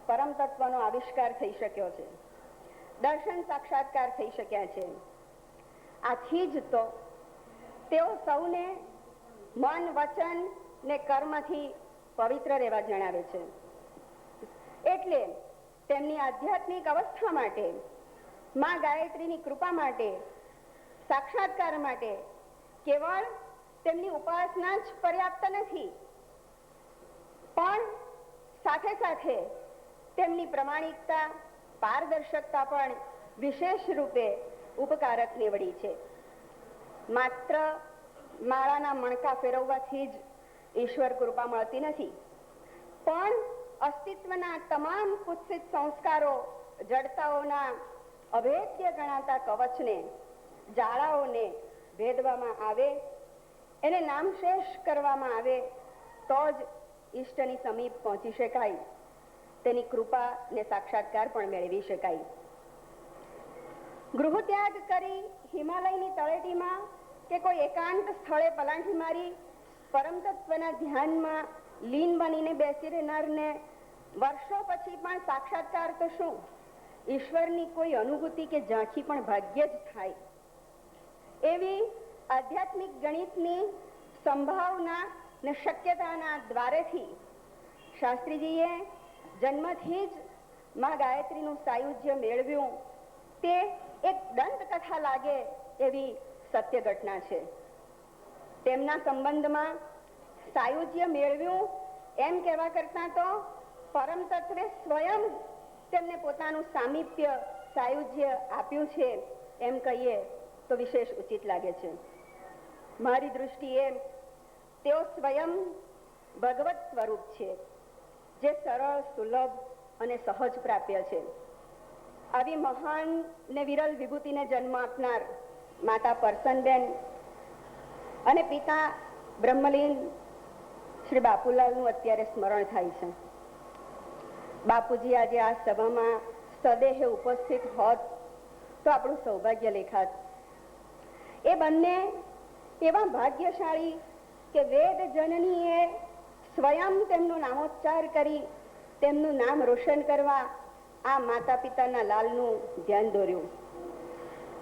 S8: પરમ તત્વનો આવિષ્કાર થઈ શક્યો છે. દર્શન સાક્ષાત્કાર થઈ શક્યા છે. આથી જ તો તેઓ સૌને મન, વચન ને કર્મથી પવિત્ર રહેવા જણાવે છે. એટલે તેમની આધ્યાત્મિક અવસ્થા માટે, માં ગાયત્રીની કૃપા માટે, સાક્ષાત્કાર માટે કેવળ તેમની ઉપાસના જ પર્યાપ્ત નથી, પણ સાથે સાથે તેમની પ્રમાણિકતા, પારદર્શકતા પણ વિશેષ રૂપે ઉપકારક નીવડી છે. માત્ર માળાના મણકા ફેરવવાથી જ ઈશ્વર કૃપા મળતી નથી, પણ અસ્તિત્વના તમામ કુત્સિત સંસ્કારો, જડતાઓના અભેદ્ય ગણાતા કવચને, જાળાઓને ભેદવામાં આવે, એને નામશેષ કરવામાં આવે તો જ ઈષ્ટની સમીપ પહોંચી શકાય, તેની કૃપા ને સાક્ષાત્કાર પણ મેળવી શકાય. ગૃહ ત્યાગ કરી હિમાલયની તળેટીમાં કે કોઈ એકાંત સ્થળે પલાંઠી મારી પરમ તત્વના ધ્યાનમાં લીન બનીને બેસી રહેનારને વર્ષો પછી પણ સાક્ષાત્કાર તો શું, ઈશ્વરની કોઈ અનુભૂતિ કે ઝાંખી પણ ભાગ્યે જ થાય. એવી આધ્યાત્મિક ગણિતની સંભાવના ને શક્યતાના દ્વારેથી શાસ્ત્રીજીએ જન્મથી જ માં ગાયત્રીનું સાયુજ્ય મેળવ્યું તે એક દંતકથા લાગે એવી સત્ય ઘટના છે. તેમના સંબંધમાં સાયુજ્ય મેળવ્યું એમ કહેવા કરતા તો પરમ તત્વે સ્વયં તેમને પોતાનું સામીપ્ય, સાયુજ્ય આપ્યું છે એમ કહીએ તો વિશેષ ઉચિત લાગે છે. મારી દૃષ્ટિએ તેઓ સ્વયં ભગવત સ્વરૂપ છે, જે સરળ, સુલભ અને સહજ પ્રાપ્ય છે. આવી મહાન ને વિરલ વિભૂતિને જન્મ આપનાર માતા પરસનબેન અને પિતા બ્રહ્મલીન શ્રી બાપુલાલનું અત્યારે સ્મરણ થાય છે. બાપુજી આજે આ સભામાં સદેહે ઉપસ્થિત હોત તો આપણું સૌભાગ્ય લેખાત. એ બંને એવા ભાગ્યશાળી કે વેદ જનનીએ સ્વયં તેમનું નામોચ્ચાર કરી તેમનું નામ રોશન કરવા આ માતા પિતાના લાલનું ધ્યાન દોર્યું.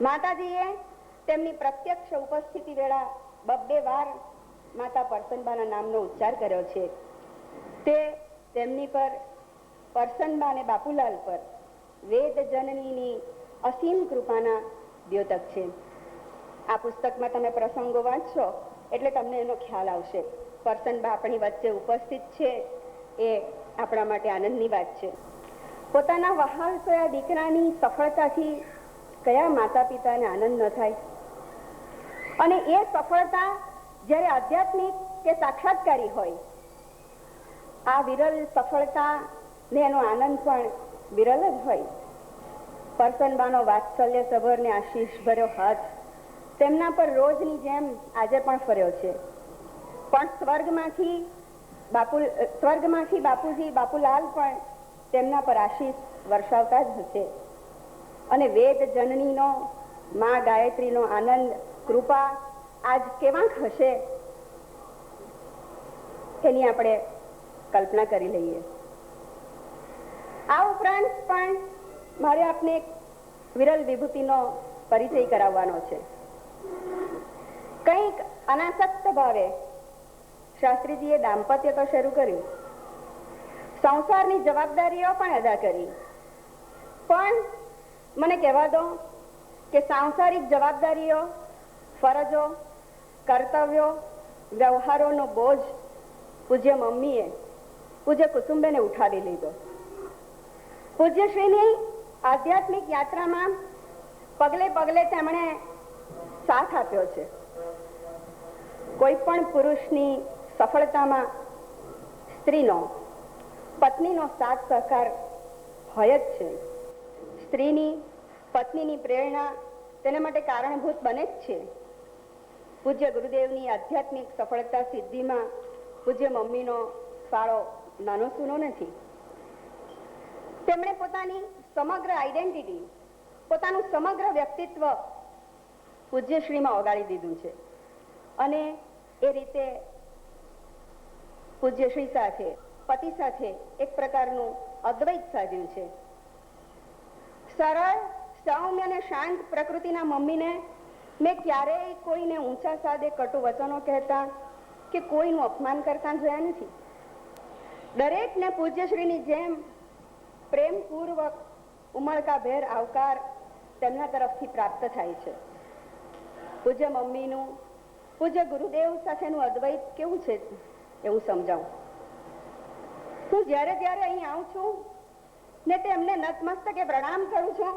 S8: માતાજીએ તેમની પ્રત્યક્ષ ઉપસ્થિતિ વેળા 2 વાર માતા પરસનબાના નામનો ઉચ્ચાર કર્યો છે. તે તેમની પર, પરસનબા અને બાપુલાલ પર વેદ જનનીની અસીમ કૃપાના દ્યોતક છે. આ પુસ્તકમાં તમે પ્રસંગો વાંચશો એટલે તમને એનો ખ્યાલ આવશે. પરસનબા આપણી વચ્ચે ઉપસ્થિત છે એ આપણા માટે આનંદની વાત છે. પોતાના વહાલ સોયા દીકરાની સફળતાથી કયા માતા પિતાને આનંદ ન થાય, અને એ સફળતા જ્યારે આધ્યાત્મિક કે સાક્ષાત્કારી હોય, આ વિરલ સફળતા ને એનો આનંદ પણ વિરલ જ હોય. પરસનબાનો વાત્સલ્ય સભર ને આશીષ ભર્યો હાથ તેમના પર રોજની જેમ આજે પણ ફર્યો છે. પણ સ્વર્ગમાંથી બાપુજી, બાપુલાલ પણ તેમના પર આશીષ વર્ષાવતા જ હશે. અને વેદ જનનીનો, માં ગાયત્રીનો આનંદ કૃપા આજ કેવાંક હશે એની આપણે કલ્પના કરી લઈએ. આ ઉપરાંત પણ મારે આપને એક વિરલ વિભૂતિનો પરિચય કરાવવાનો છે. કંઈક અનાસક્ત ભાવે શાસ્ત્રીજીએ દાંપત્ય તો શરૂ કર્યું, સંસારની જવાબદારીઓ પણ અદા કરી, પણ મને કહેવા દો કે સાંસારિક જવાબદારીઓ, ફરજો, કર્તવ્યો, વ્યવહારોનો બોજ પૂજ્ય મમ્મીએ પૂજ્ય કુસુમબેને ઉઠાવી લીધો. પૂજ્યશ્રીની આધ્યાત્મિક યાત્રામાં પગલે પગલે તેમણે સાથ આપ્યો છે. કોઈ પણ પુરુષની સફળતામાં સ્ત્રીનો, પત્નીનો સાથ સહકાર હોય જ છે. સ્ત્રીની, પત્નીની પ્રેરણા તેના માટે કારણભૂત બને જ છે. પૂજ્ય ગુરુદેવની આધ્યાત્મિક સફળતા સિદ્ધિમાં પૂજ્ય મમ્મીનો ફાળો નાનો સૂનો નથી. તેમણે પોતાની સમગ્ર આઈડેન્ટિટી, પોતાનું સમગ્ર વ્યક્તિત્વ પૂજ્યશ્રીમાં ઓગાળી દીધું છે અને એ રીતે પૂજ્યશ્રી સાથે, પતિ સાથે એક પ્રકારનું અદ્વૈત સાધ્યું છે. સરળ, સૌમ્ય અને શાંત પ્રકૃતિના મમ્મીને મેં ક્યારેય કોઈને ઊંચા સાદે કટુ વચનો કહેતા કે કોઈનું અપમાન કરતા જોયા નથી. દરેકને પૂજ્યશ્રીની જેમ પ્રેમપૂર્વક ઉમળકાભેર આવકાર તેમના તરફથી પ્રાપ્ત થાય છે. પૂજ્ય મમ્મીનું પૂજ્ય ગુરુદેવ સાથેનું અદ્વૈત કેવું છે એ હું સમજાવું. હું જ્યારે જ્યારે અહીં આવું છું ને તેમને નતમસ્તકે પ્રણામ કરું છું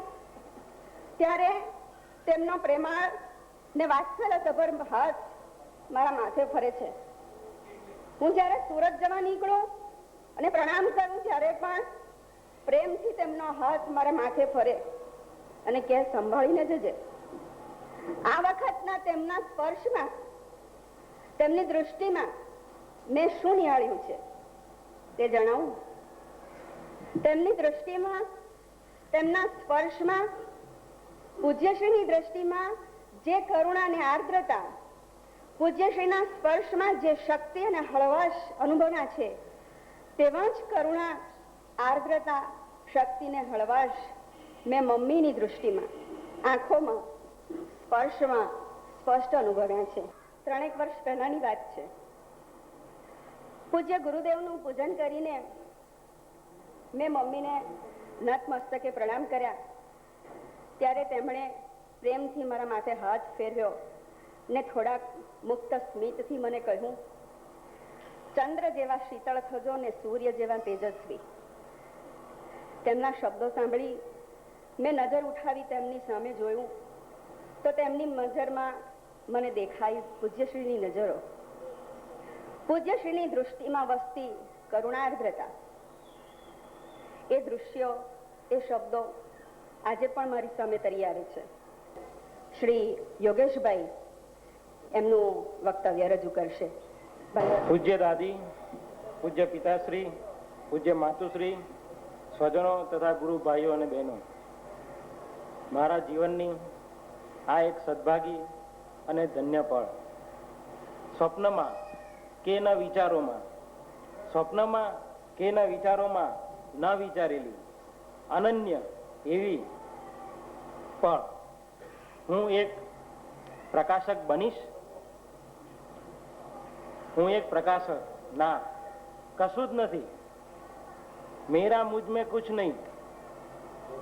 S8: ત્યારે તેમનો પ્રેમાળ ને વાત્સલ્યસભર હાથ મારા માથે ફરે છે. હું જ્યારે સુરત જવા નીકળું અને પ્રણામ કરું ત્યારે પણ પ્રેમથી તેમનો હાથ મારા માથે ફરે અને કહે, સંભાળીને જજે. આ વખતના તેમના સ્પર્શમાં, તેમની દૃષ્ટિમાં મેં શું નિહાળ્યું છે તે જણાવું. તેમની દૃષ્ટિમાં, તેમના સ્પર્શમાં, પૂજ્યશ્રીની દ્રષ્ટિમાં જે કરુણા અને આર્દ્રતા, પૂજ્યશ્રીના સ્પર્શમાં જે શક્તિ અને હળવાશ અનુભવના છે, તેવા જ કરુણા, આર્દ્રતા, શક્તિ ને હળવાશ મેં મમ્મીની દૃષ્ટિમાં, આંખોમાં, સ્પર્શમાં સ્પષ્ટ અનુભવ્યા છે. 3 વર્ષ પહેલાની વાત છે. પૂજ્ય ગુરુદેવનું પૂજન કરીને મેં મમ્મીને નતમસ્તકે પ્રણામ કર્યા ત્યારે તેમણે પ્રેમથી મારા માથે હાથ ફેરવ્યો ને થોડાક મુક્ત સ્મિતથી મને કહ્યું, ચંદ્ર જેવા શીતળ થજો ને સૂર્ય જેવા તેજસ્વી. તેમના શબ્દો સાંભળી મેં નજર ઉઠાવી તેમની સામે જોયું તો તેમની નજરમાં મને દેખાઈ પૂજ્યશ્રીની નજરો, પૂજ્યશ્રીની દૃષ્ટિમાં વસતી કરુણાર્દ્રતા. એ દૃશ્યો, એ શબ્દો આજે પણ મારી સામે તરી આવે છે. શ્રી યોગેશભાઈ એમનું વક્તવ્ય રજૂ કરશે.
S9: પૂજ્ય દાદી, પૂજ્ય પિતાશ્રી, પૂજ્ય માતુશ્રી, સ્વજનો તથા ગુરુ ભાઈઓ અને બહેનો, મારા જીવનની આ એક સદભાગી અને ધન્ય પળ. સ્વપ્નમાં કે ન વિચારોમાં, સ્વપ્નમાં કે ન વિચારોમાં ન વિચારેલી અનન્ય એવી પળ. હું એક પ્રકાશક બનીશ. હું એક પ્રકાશક ના, કશું જ નથી. मेरा मुझ में कुछ नहीं,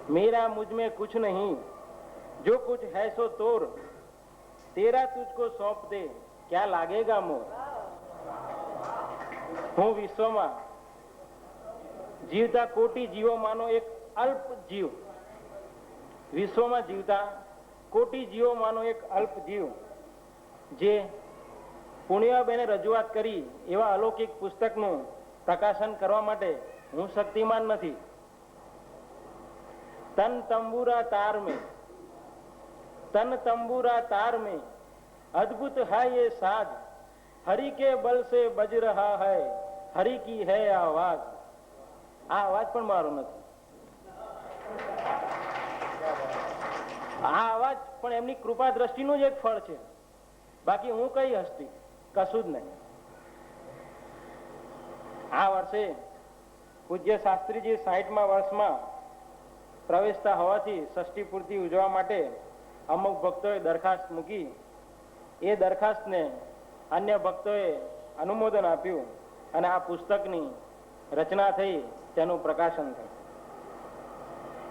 S9: मेरा मुझ में कुछ नहीं, जो कुछ है सो तोर, तेरा तुझको सौंप दे, क्या लागेगा मोर. હું વિશ્વમાં જીવતા કોટી જીવોમાંનો એક અલ્પ જીવ, વિશ્વમાં જીવતા કોટી જીવોમાંનો એક અલ્પ જીવ, જે પુણ્યાબેને રજૂઆત કરી એવા અલૌકિક પુસ્તકનું પ્રકાશન કરવા માટે હું શક્તિમાન નથી. તન તંબુરા તાર में, तन तंबूरा तार में अद्भुत है ये साज, हरि के बल से बज रहा है, हरि की है आवाज. આ અવાજ પણ મારો નથી. આ અવાજ પણ એમની કૃપા દ્રષ્ટિનું જ એક ફળ છે. બાકી હું કઈ હસ્તી, કશું જ નહીં. આ વર્ષે પૂજ્ય શાસ્ત્રીજી 60મા વર્ષમાં પ્રવેશતા હોવાથી ષષ્ઠી પૂર્તિ ઉજવવા માટે અમુક ભક્તોએ દરખાસ્ત મૂકી. એ દરખાસ્તને અન્ય ભક્તોએ અનુમોદન આપ્યું અને આ પુસ્તકની રચના થઈ, તેનું પ્રકાશન થયું.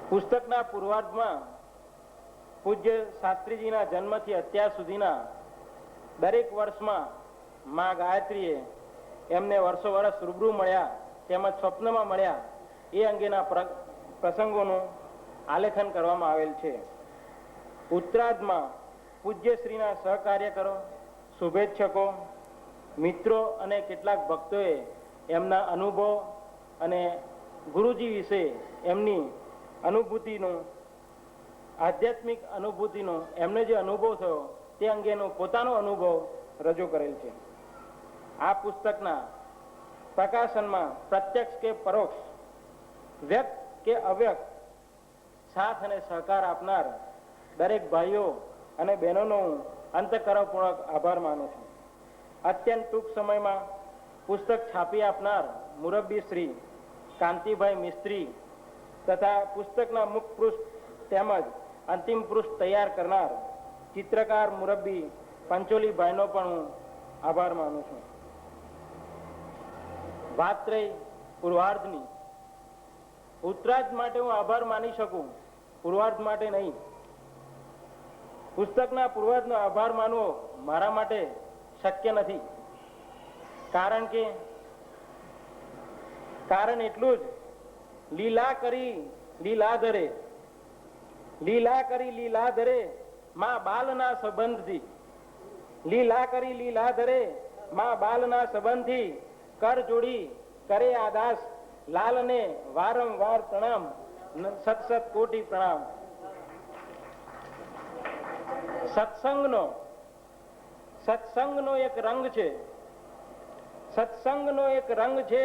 S9: પુસ્તકના પૂર્વાર્ધમાં પૂજ્ય શાસ્ત્રીજીના જન્મથી અત્યાર સુધીના દરેક વર્ષમાં મા ગાયત્રીએ એમને વર્ષો વર્ષ રૂબરૂ મળ્યા તેમજ સ્વપ્નમાં મળ્યા એ અંગેના પ્રસંગોનું આલેખન કરવામાં આવેલ છે. ઉત્તરાર્ધમાં પૂજ્યશ્રીના સહકાર્યકરો, શુભેચ્છકો, મિત્રો અને કેટલાક ભક્તોએ એમના અનુભવ અને ગુરુજી વિશે એમની અનુભૂતિનું, આધ્યાત્મિક અનુભૂતિનું એમને જે અનુભવ થયો તે અંગેનો પોતાનો અનુભવ રજૂ કરેલ છે. આ પુસ્તકના પ્રકાશનમાં પ્રત્યક્ષ કે પરોક્ષ, વ્યક્ત કે અવ્યક્ત સાથ અને સહકાર આપનાર દરેક ભાઈઓ અને બહેનોનો હું અંતઃકરણપૂર્વક આભાર માનું છું. અત્યંત ટૂંક સમયમાં પુસ્તક છાપી આપનાર મુરબ્બી શ્રી કાંતિભાઈ મિસ્ત્રી તથા પુસ્તકના મુખ પૃષ્ઠ તેમજ અંતિમ પૃષ્ઠ તૈયાર કરનાર ચિત્રકાર મુરબ્બી પંચોલીભાઈનો પણ હું આભાર માનું છું. વાત રહી પૂર્વાર્ધની. ઉત્તરાર્ધ માટે હું આભાર માની શકું, પૂર્વાર્ધ માટે નહીં. પુસ્તકના પૂર્વાર્ધનો આભાર માનવો મારા માટે શક્ય નથી. કારણ એટલું જ, લીલા કરી લીલાધરે, લીલા કરી લીલાધરે મા બાલના સંબંધથી, લીલા કરી લીલાધરે મા બાલના સંબંધથી કર જોડી કરે આદાસ લાલને વારંવાર પ્રણામ, સત સત કોટી પ્રણામ. સત્સંગનો એક રંગ છે, સત્સંગનો એક રંગ છે,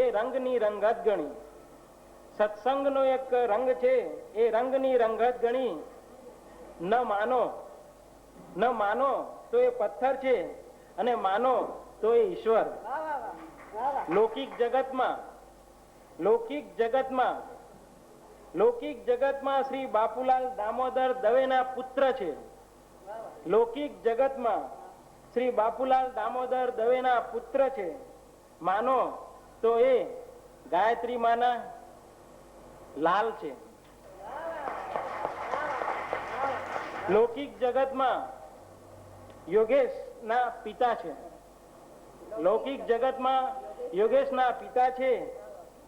S9: એ રંગની રંગત ગણી. સત્સંગનો એક રંગ છે, એ રંગની રંગત ગણી. ન માનો તો એ પથ્થર છે અને માનો તો એ ઈશ્વર. લૌકિક જગતમાં શ્રી બાપુલાલ દામોદર દવેના પુત્ર છે. લૌકિક જગતમાં શ્રી બાપુલાલ દામોદર દવેના પુત્ર છે. માનો તો એ ગાયત્રી માના લાલ છે. લૌકિક જગતમાં યોગેશના પિતા છે. લૌકિક જગતમાં યોગેશના પિતા છે.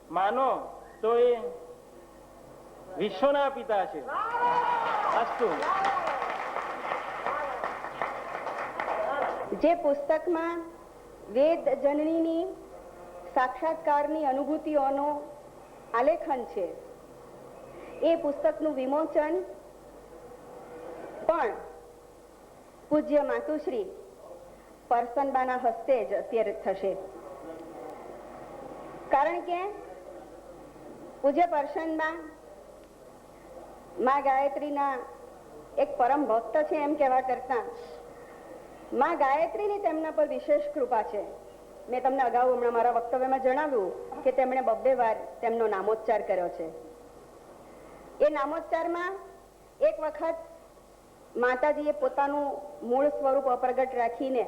S9: માનો તો એ વિશ્વના પિતા છે. અસ્તુ.
S8: જે પુસ્તકમાં વેદ જનનીની સાક્ષાત્કારની અનુભૂતિઓનો આલેખન છે, એ પુસ્તકનું વિમોચન પણ પૂજ્ય માતુશ્રી પરસનબાના હસ્તે જ અત્યારે થશે. કારણ કે પૂજ્ય પરસનબા મા ગાયત્રીના એક પરમ ભક્ત છે એમ કહેવા કરતા મા ગાયત્રીની તેમના પર વિશેષ કૃપા છે. મેં તમને અગાઉ હમણાં મારા વક્તવ્યમાં જણાવ્યું કે તેમણે 2 વાર તેમનો નામોચ્ચાર કર્યો છે. એ નામોચ્ચારમાં એક વખત માતાજીએ પોતાનું મૂળ સ્વરૂપ અપ્રગટ રાખીને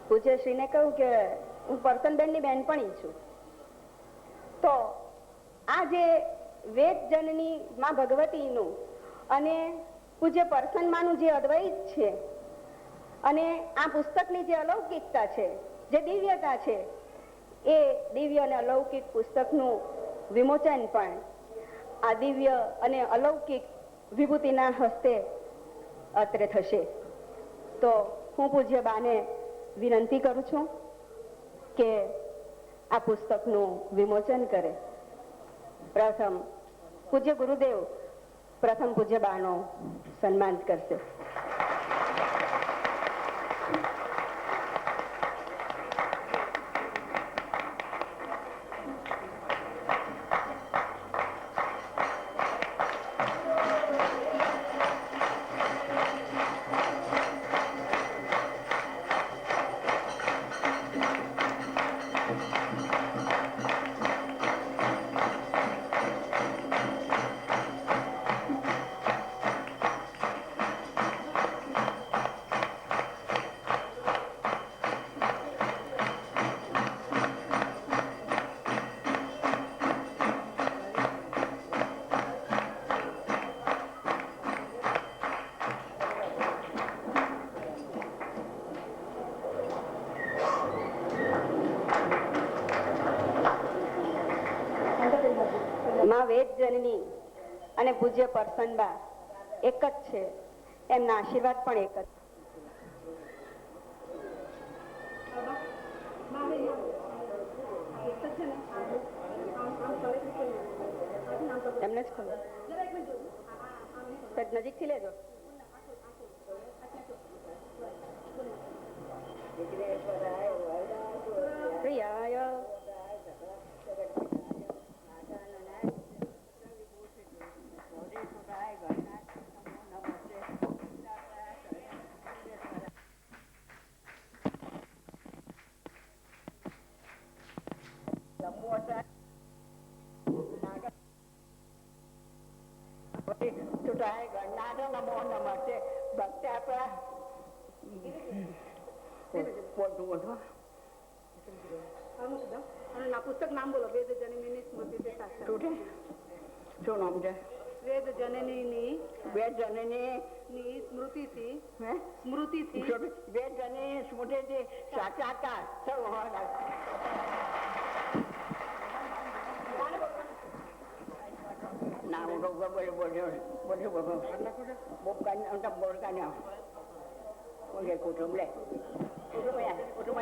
S8: પૂજ્યશ્રીને કહ્યું કે હું પરસનબેનની બહેનપણી છું. તો આ જે વેદ જનની માં ભગવતીનું અને પૂજ્ય પરસનમાનું જે અદ્વૈત છે અને આ પુસ્તકની જે અલૌકિકતા છે, જે દિવ્યતા છે, એ દિવ્ય અને અલૌકિક પુસ્તકનું વિમોચન પણ આ દિવ્ય અને અલૌકિક વિભૂતિના હસ્તે અત્રે થશે. તો હું પૂજ્ય બાને વિનંતી કરું છું કે આ પુસ્તકનું વિમોચન કરે. પ્રથમ પૂજ્ય ગુરુદેવ પ્રથમ પૂજ્ય બાનો સન્માન કરશે. માં વેદજનની અને પૂજ્ય પરસનબા એક જ છે, એમના આશીર્વાદ પણ એક જ. એમને જ ખોલો, નજીકથી લેજો. પ્રિયાય પુસ્તક નામ બોલો. વેદ જનની સ્મૃતિ શું નામ છે? વેદ જનની સ્મૃતિથી વેદ જનની સ્મૃતિથી સાક્ષાત્કાર ના બોલે કુટુંબ લે કુટુંબ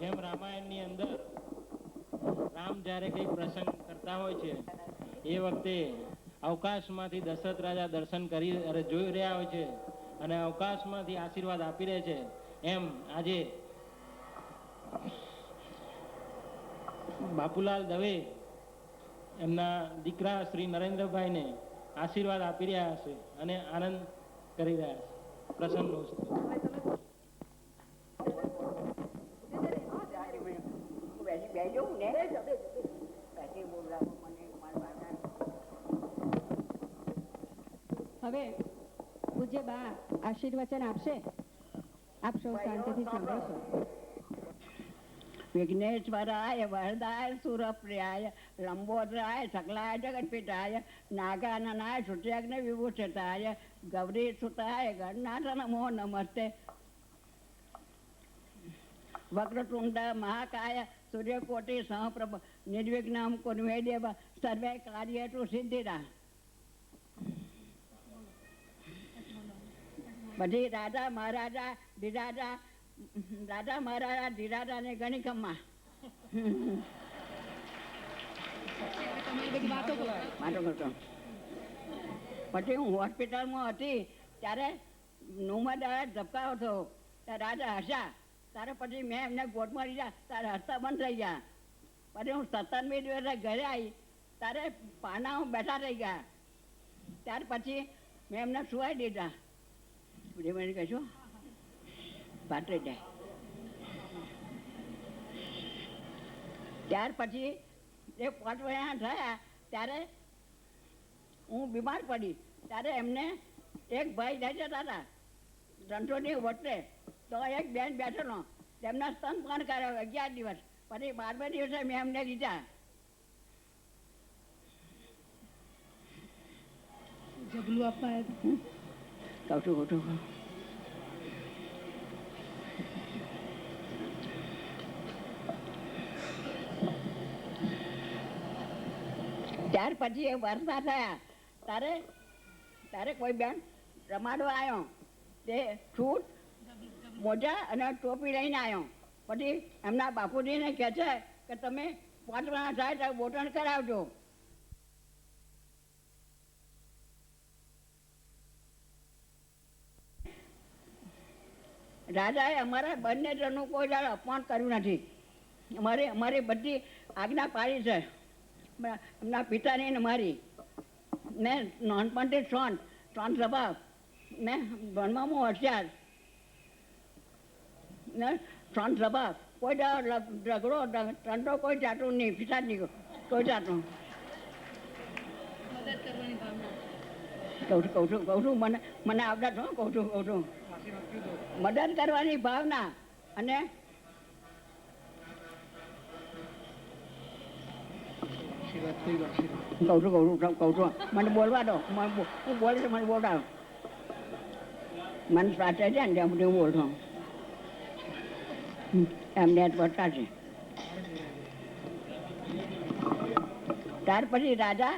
S9: જેમ રામાયણની અંદર રામ જ્યારે કઈ પ્રસંગ કરતા હોય છે એ વખતે અવકાશમાંથી દશરથ રાજા દર્શન કરી જોઈ રહ્યા હોય છે અને અવકાશમાંથી આશીર્વાદ આપી રહે છે, એમ આજે બાપુલાલ દવે એમના દીકરા શ્રી નરેન્દ્રભાઈને આશીર્વાદ આપી રહ્યા છે અને આનંદ કરી રહ્યા છે. પ્રસન્ન
S8: હવે પૂજ્ય બા આશીર્વચન આપશે, આપ સૌ શાંતિથી સાંભળશો.
S10: વિઘ્નેશ્વરાય વરદાય સુરપ્રિયાય લંબોદરાય સકલાય જગત્પિતાય નાગાનનાય શુત્યાગ્ન વિભૂષિતાય ગૌરી સુતાય ગણનાથ નમો નમસ્તે. વક્રતુંડ મહાકાય સૂર્યકોટિ સહપ્રભ નિર્વિઘ્નમ કુર્મે દેવ સર્વે કાર્યેષુ સિદ્ધિદા. પછી રાજા મહારાજા ધીરાજા ને ગણિકમ્મા પછી હું હોસ્પિટલમાં હતી ત્યારે નુંમાં ધબકાવો હતો, ત્યારે રાજા હસ્યા. ત્યારે પછી મેં એમને ગોટમાં લીધા, ત્યારે હસતા બંધ થઈ ગયા. પછી હું 27મી દિવસે ઘરે આવી ત્યારે પાના બેઠા થઈ ગયા. ત્યાર પછી મેં એમને સુવાઈ દીધા. મને કહેશું પાટે જાય. ત્યાર પછી એ 5 વર્ષ થયા ત્યારે હું બીમાર પડી. ત્યારે એમને એક ભાઈ લઈ જતા હતા રણછોડની વચ્ચે, તો એક બેન બેઠેલો, તેમના સ્તનપાન કર્યો 11 દિવસ. પછી 12મે દિવસે મેં એમને લીધા.
S3: જબલું આપવા
S10: કહું છું ખોટું. ત્યાર પછી એ વર્ષા થયા ત્યારે કોઈ બેન રમાડવા આવ્યો, તે સૂટ મોજા અને ટોપી લઈને આવ્યો. પછી એમના બાપુજીને કહે છે કે તમે 5 વર્ષ થાય તો બોટણ કરાવજો. રાજાએ અમારા બંને જણનું કોઈ જાણ અપમાન કર્યું નથી. અમારી બધી આજ્ઞા પાડી છે, એમના પિતાની ને મારી. મેં નાનપણથી શાંત સ્વભાવ, મેં ભણવામાં હોશિયાર ને શાંત સ્વભાવ, કોઈ ઝઘડો ટંટો કોઈ જાતું નહીં, પિતા નહીં કોઈ જાતું. કહું છું મને આવડત હો, કહું છું મદદ કરવાની ભાવના. અને કહું છું મને બોલવા દો, હું બોલીશ મને બોલાવ. મને સાચે છે ને ત્યાં બધું બોલતો એમને પડતા છે. ત્યાર પછી રાજા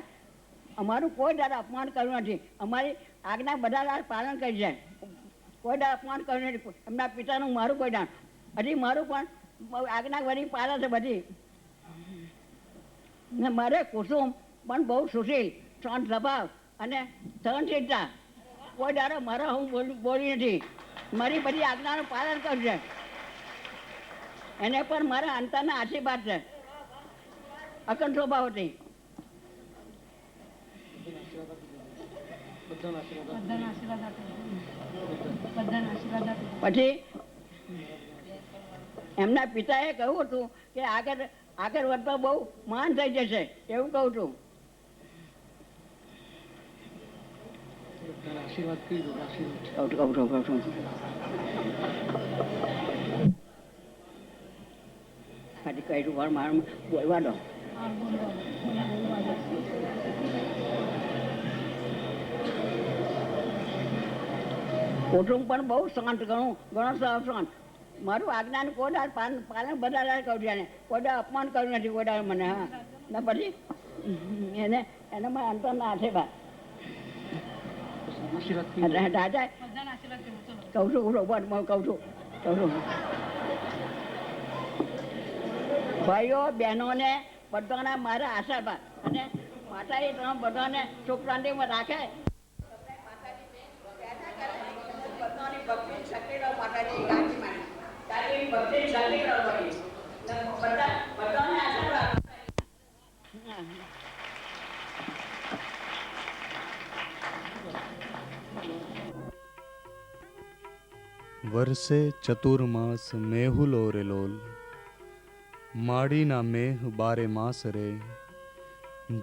S10: અમારું કોઈ દાડા અપમાન કર્યું નથી, અમારી આજ્ઞા બધા દાડા પાલન કરી છે, કોઈ દાડા અપમાન કર્યું નથી. એમના પિતાનું મારું કોઈ દાડ હજી મારું પણ આજ્ઞા વળી પાલે છે બધી. ને મારે કુસુમ પણ બહુ સુશીલ, શાંત સ્વભાવ અને સહનશીલતા. કોઈ દાડો મારા હું બોલી નથી, મારી બધી આજ્ઞાનું પાલન કર્યું છે. એને પણ મારા અંતરના આશીર્વાદ છે, અખંડ સ્વભાવ હતી. પછી એમના પિતાએ કહ્યું હતું કે આગળ વધતા બહુ મહાન થઈ જશે, એવું કહું છું. હજી કઈ વાર મારું બોલવા દો. કુટુંબ પણ બહુ શાંત, ઘણો શાંત. મારું આજ્ઞાનું કોઈ દાડ પાલન બધા દાડ કર્યું છે, કોઈ દાડ અપમાન કર્યું નથી કોઈ દાડ મને. હા ને પછી એને મારા અંતરના આશીર્વાદ. રાજા કહું છું ભાઈઓ બહેનોને બધાના મારા આશીર્વાદ. અને માતાજી તમે બધાને સુખ શાંતિમાં રાખે.
S1: વર્ષે ચતુર્માસ મેહુલો રે લોલ, માડીના મેહ બારે માસ રે,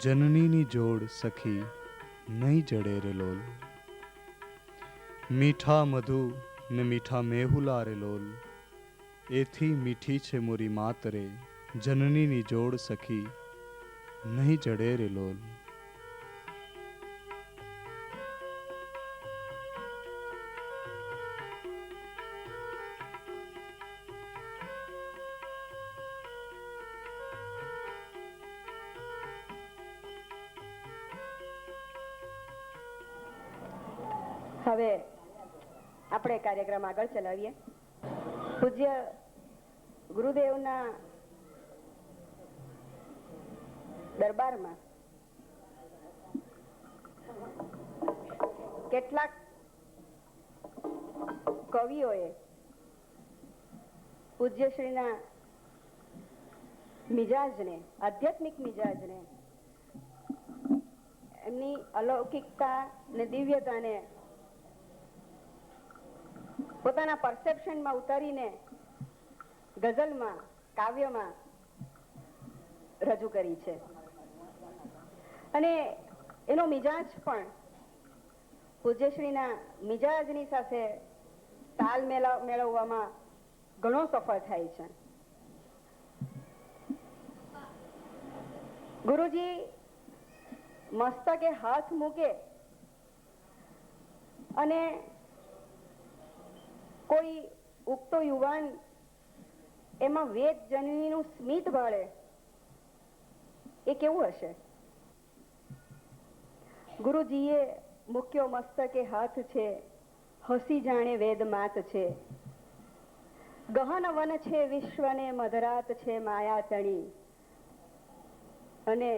S1: જનનીની જોડ સખી નહીં જડે રે લોલ. મીઠા મધુ ને મીઠા મેહુલા રે લોલ, એથી મીઠી છે મોરી માત રે, જનનીની જોડ સખી નહીં જડે રે લોલ.
S8: હવે આપણે કાર્યક્રમ આગળ ચલાવીએ. પૂજ્ય ગુરુદેવના દરબારમાં કેટલાક કવિઓએ પૂજ્યશ્રીના મિજાજને, આધ્યાત્મિક મિજાજને, એમની અલૌકિકતા ને દિવ્યતાને પોતાના પરસેપ્શનમાં ઉતારીને ગઝલમાં, કાવ્યમાં રજૂ કરી છે. અને એનો મિજાજ પણ પૂજ્યશ્રીના મિજાજની સાથે તાલ મેળવવામાં ઘણો સફળ થાય છે. ગુરુજી મસ્તકે હાથ મૂકે અને કોઈ ઉગતો યુવાન એમાં વેદ જનનીનું સ્મિત ભાળે, એ કેવું હશે? ગુરુજીએ મૂક્યો મસ્તકે હાથ છે, હસી જાણે વેદ માત છે, ગહન વન છે વિશ્વને મધરાત છે માયા તણી, અને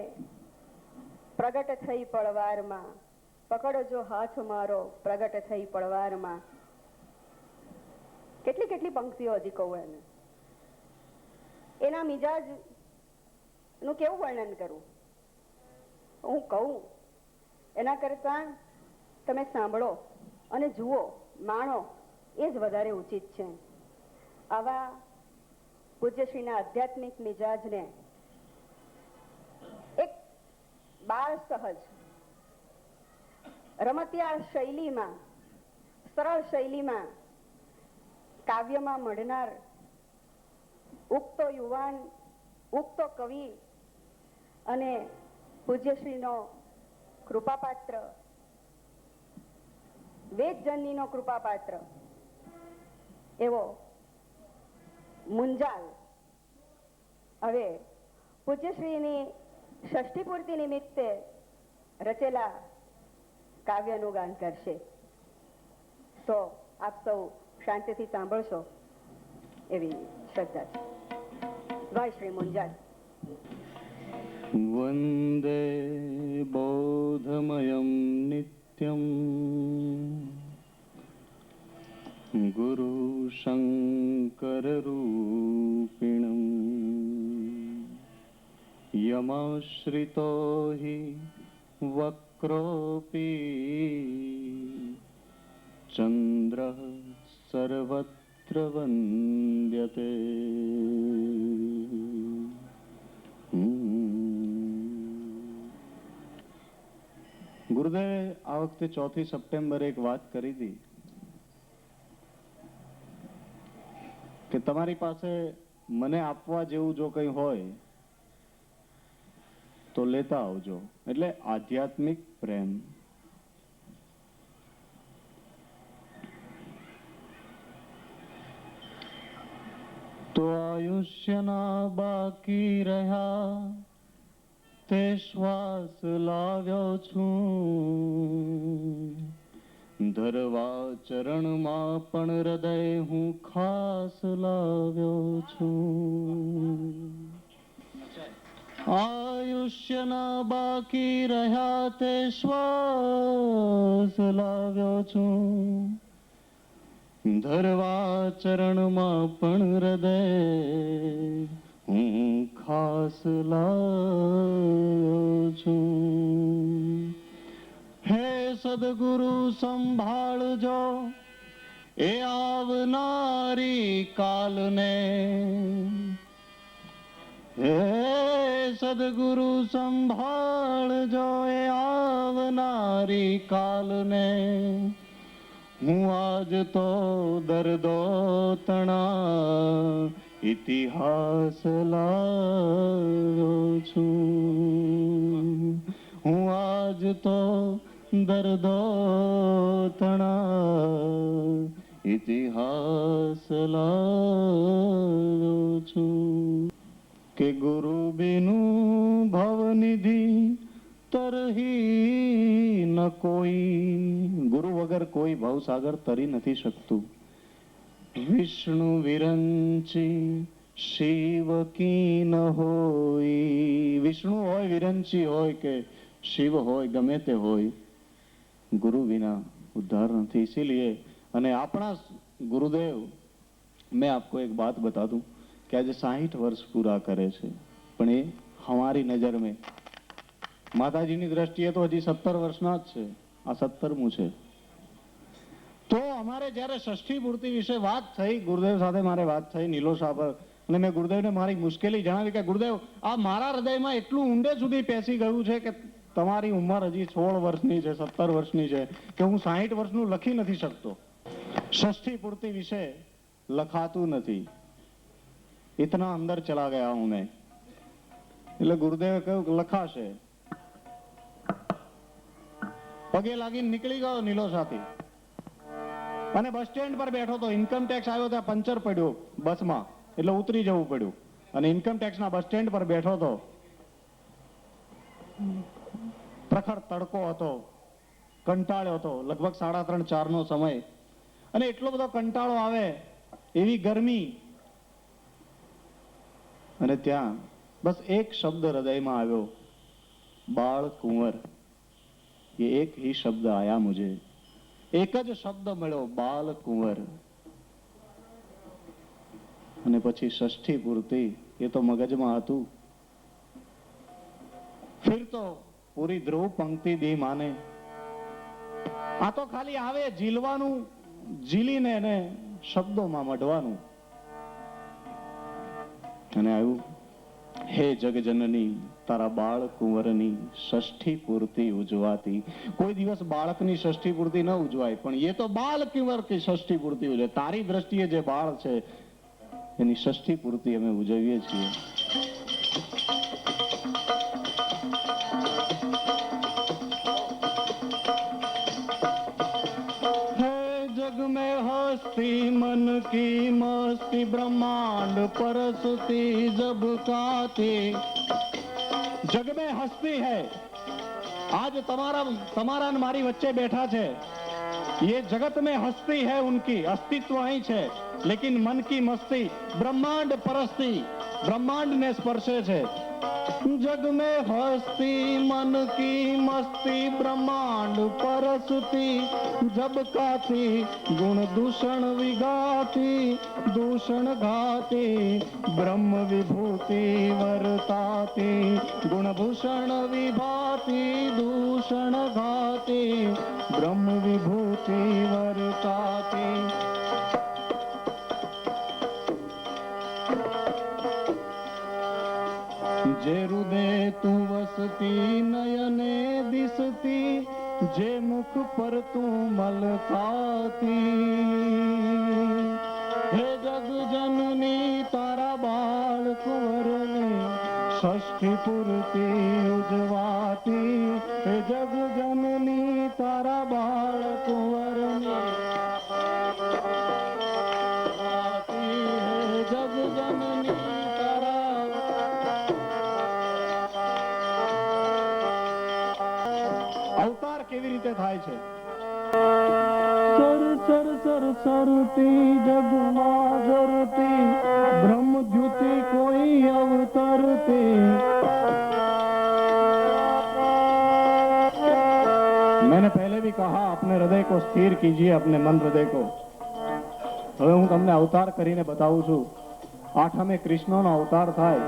S8: પ્રગટ થઈ પળવારમાં, પકડજો હાથ મારો પ્રગટ થઈ પળવારમાં. કેટલી કેટલી પંક્તિઓ હજી કહું એને. એના મિજાજ નું કેવું વર્ણન કરું? હું કહું એના કરતા તમે સાંભળો અને જુઓ, માણો એ જ વધારે ઉચિત છે. આવા પૂજ્યશ્રીના આધ્યાત્મિક મિજાજને એક બાળ સહજ રમતિયાળ શૈલીમાં, સરળ શૈલીમાં કાવ્યમાં મળનાર ઉક્તો યુવાન, ઉક્તો કવિ અને પૂજ્યશ્રીનો કૃપાપાત્ર, વેદજનનીનો કૃપાપાત્ર એવો મુંજાલ હવે પૂજ્યશ્રીની ષષ્ઠી પૂર્તિ નિમિત્તે રચેલા કાવ્યનું ગાન કરશે. તો આપ સૌ શાંતિથી સાંભળશો એવી શ્રદ્ધા છે. વાય શ્રી મુંજાલ.
S4: વંદે બોધમયં નિત્યમ ગુરુ શંકર રૂપિણમ યમાશ્રિતો હિ વક્રોપી ચંદ્રઃ સર્વત્ર વંદ્યતે. ગુરુદેવે આ વખતે 4 સપ્ટેમ્બરે એક વાત કરી હતી કે તમારી પાસે મને આપવા જેવું જો કંઈ હોય તો લેતા આવજો, એટલે આધ્યાત્મિક પ્રેમ. તો આયુષ્યના બાકી રહ્યા તે શ્વાસ લાવ્યો છું, ધરવા ચરણમાં પણ હૃદય હું ખાસ લાવ્યો છું. આયુષ્યના બાકી રહ્યા તે શ્વાસ લાવ્યો છું, ધરવા ચરણમાં પણ હૃદય હું ખાસ લાવ્યો છું. હે સદગુરુ સંભાળજો એ આવનારી કાલને, હે સદગુરુ સંભાળજો એ આવનારી કાલને. હું આજ તો દર્દો તણા ઇતિહાસ લાવ્યો છું. હું આજ તો દર્દો તણા ઇતિહાસ લાવ્યો છું. કે ગુરુ બિનું ભવનિધિ તરહી ન કોઈ, ગુરુ વગર કોઈ ભવસાગર તરી નથી શકતું. વિષ્ણુ વિરંચી શિવ કી ન હોય, વિષ્ણુ હોય, વિરંચી હોય કે શિવ હોય, ગમે તે હોય, ગુરુ વિના ઉદ્ધાર નથી. इसीलिए અને આપણા ગુરુદેવ, मैं आपको एक बात बता दूं कि आज 60 वर्ष पूरा करे છે, પણ એ हमारी नजर में માતાજીની દ્રષ્ટિએ તો હજી 17 વર્ષના જ છે. આ 17મું છે. તો અમારે જ્યારે ષષ્ઠી મૂર્તિ વિશે વાત થઈ, ગુરુદેવ સાથે મારે વાત થઈ નીલોશા પર, અને મેં ગુરુદેવને મારી મુશ્કેલી જણાવી કે ગુરુદેવ આ મારા હૃદયમાં એટલું ઊંડે સુધી પેસી ગયું છે કે તમારી ઉંમર હજી 16 વર્ષની છે, 17 વર્ષની છે, કે હું 60 વર્ષનું લખી નથી શકતો. ષષ્ઠી પૂર્તિ વિશે લખાતું નથી. ઇતના અંદર ચલા ગયા હું મેં. એટલે ગુરુદેવે કહ્યું કે લખાશે. પગે લાગીને નીકળી ગયો નીલોશાથી, અને બસ સ્ટેન્ડ પર બેઠો તો ઇન્કમ ટેક્સ આવ્યો, ત્યાં પંચર પડ્યું બસમાં, એટલે ઉતરી જવું પડ્યું. અને ઇન્કમ ટેક્સના બસ સ્ટેન્ડ પર બેઠો તો, પ્રખર તડકો હતો, કંટાળ્યો હતો, લગભગ 3:30-4 નો સમય, અને એટલો બધો કંટાળો આવે, એવી ગરમી, અને ત્યાં બસ એક શબ્દ હૃદયમાં આવ્યો, બાળ કુંવર. ये एक ही शब्द आया मुझे, एक જ શબ્દ મળ્યો, બાલ કુંવર. અને પછી ષષ્ઠી પૂર્તિ એ તો મગજમાં હતું. फिर तो पूरी ध्रुव पंक्ति दी माने, આ તો ખાલી આવે ઝીલવાનું, ઝીલીને એને શબ્દોમાં મઢવાનું. અને આવ્યું, હે જગજનની તારા બાળ કુંવરની ષષ્ઠી પૂર્તિ ઉજવાતી. કોઈ દિવસ બાળકની ષષ્ઠી પૂર્તિ ન ઉજવાય, પણ એ તો બાલ કુંવર की ષષ્ઠી પૂર્તિ ઉજવે. તારી દ્રષ્ટિએ જે બાળ છે એની ષષ્ઠી પૂર્તિ અમે ઉજવીએ છીએ. जग में हस्ती मन की मस्ती ब्रह्मांड परसती जब काती. जग में हस्ती है. आज તમારા ને મારી વચ્ચે બેઠા છે. ये जगत में हस्ती है, उनकी अस्तित्व અહીં છે. लेकिन मन की मस्ती ब्रह्मांड परसती, ब्रह्मांड ने स्पर्शे છે. जग में हस्ती मन की मस्ती ब्रह्मांड परसती जब काती गुण दूषण विगाती दूषण घाती ब्रह्म विभूति वर्ताती गुण भूषण विभाती दूषण घाती ब्रह्म विभूति वर्ताती. जे हृदय तू वसती नयने दिसती जे मुख पर तू मलकाती. हे जग जननी तारा बाल कुंवरनी षष्ठी पूर्ति उजवाती. हे जग जननी तारा बाल कुंवरनी हे जग जननी અવતાર કેવી રીતે થાય છે? સર સર સર સરતી જગમાં જરતી બ્રહ્મ જ્યોતિ કોઈ અવતરતી. मैंने पहले भी कहा अपने हृदय को स्थिर कीजिए, अपने मन हृदय को. હવે હું તમને અવતાર કરીને બતાવું છું. આઠમે કૃષ્ણનો અવતાર થાય,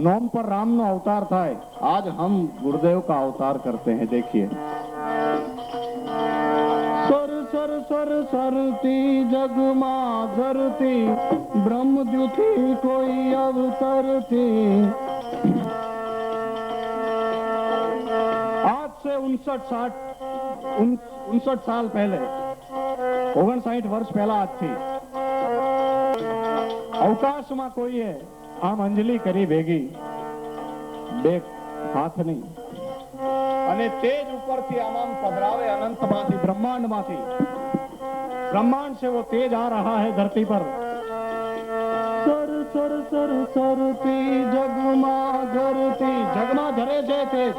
S4: नौम पर राम नो अवतार थाय. आज हम गुरुदेव का अवतार करते हैं. देखिए, सर सर सर सरती जगमा धरती ब्रह्म द्युति कोई अवतरती. आज से 59 साल पहले 59 વર્ષ પહેલા આજથી અવકાશમાં કોઈએ આમ અંજલિ કરી ભેગી, બે હાથની, અને તેજ ઉપરથી આમ પધરાવે અનંતમાંથી, બ્રહ્માંડમાંથી. ब्रह्मांड से वो तेज आ रहा है धरती पर. सर सर सर सरती जगमा धरती, जगमा धरे છે તેજ.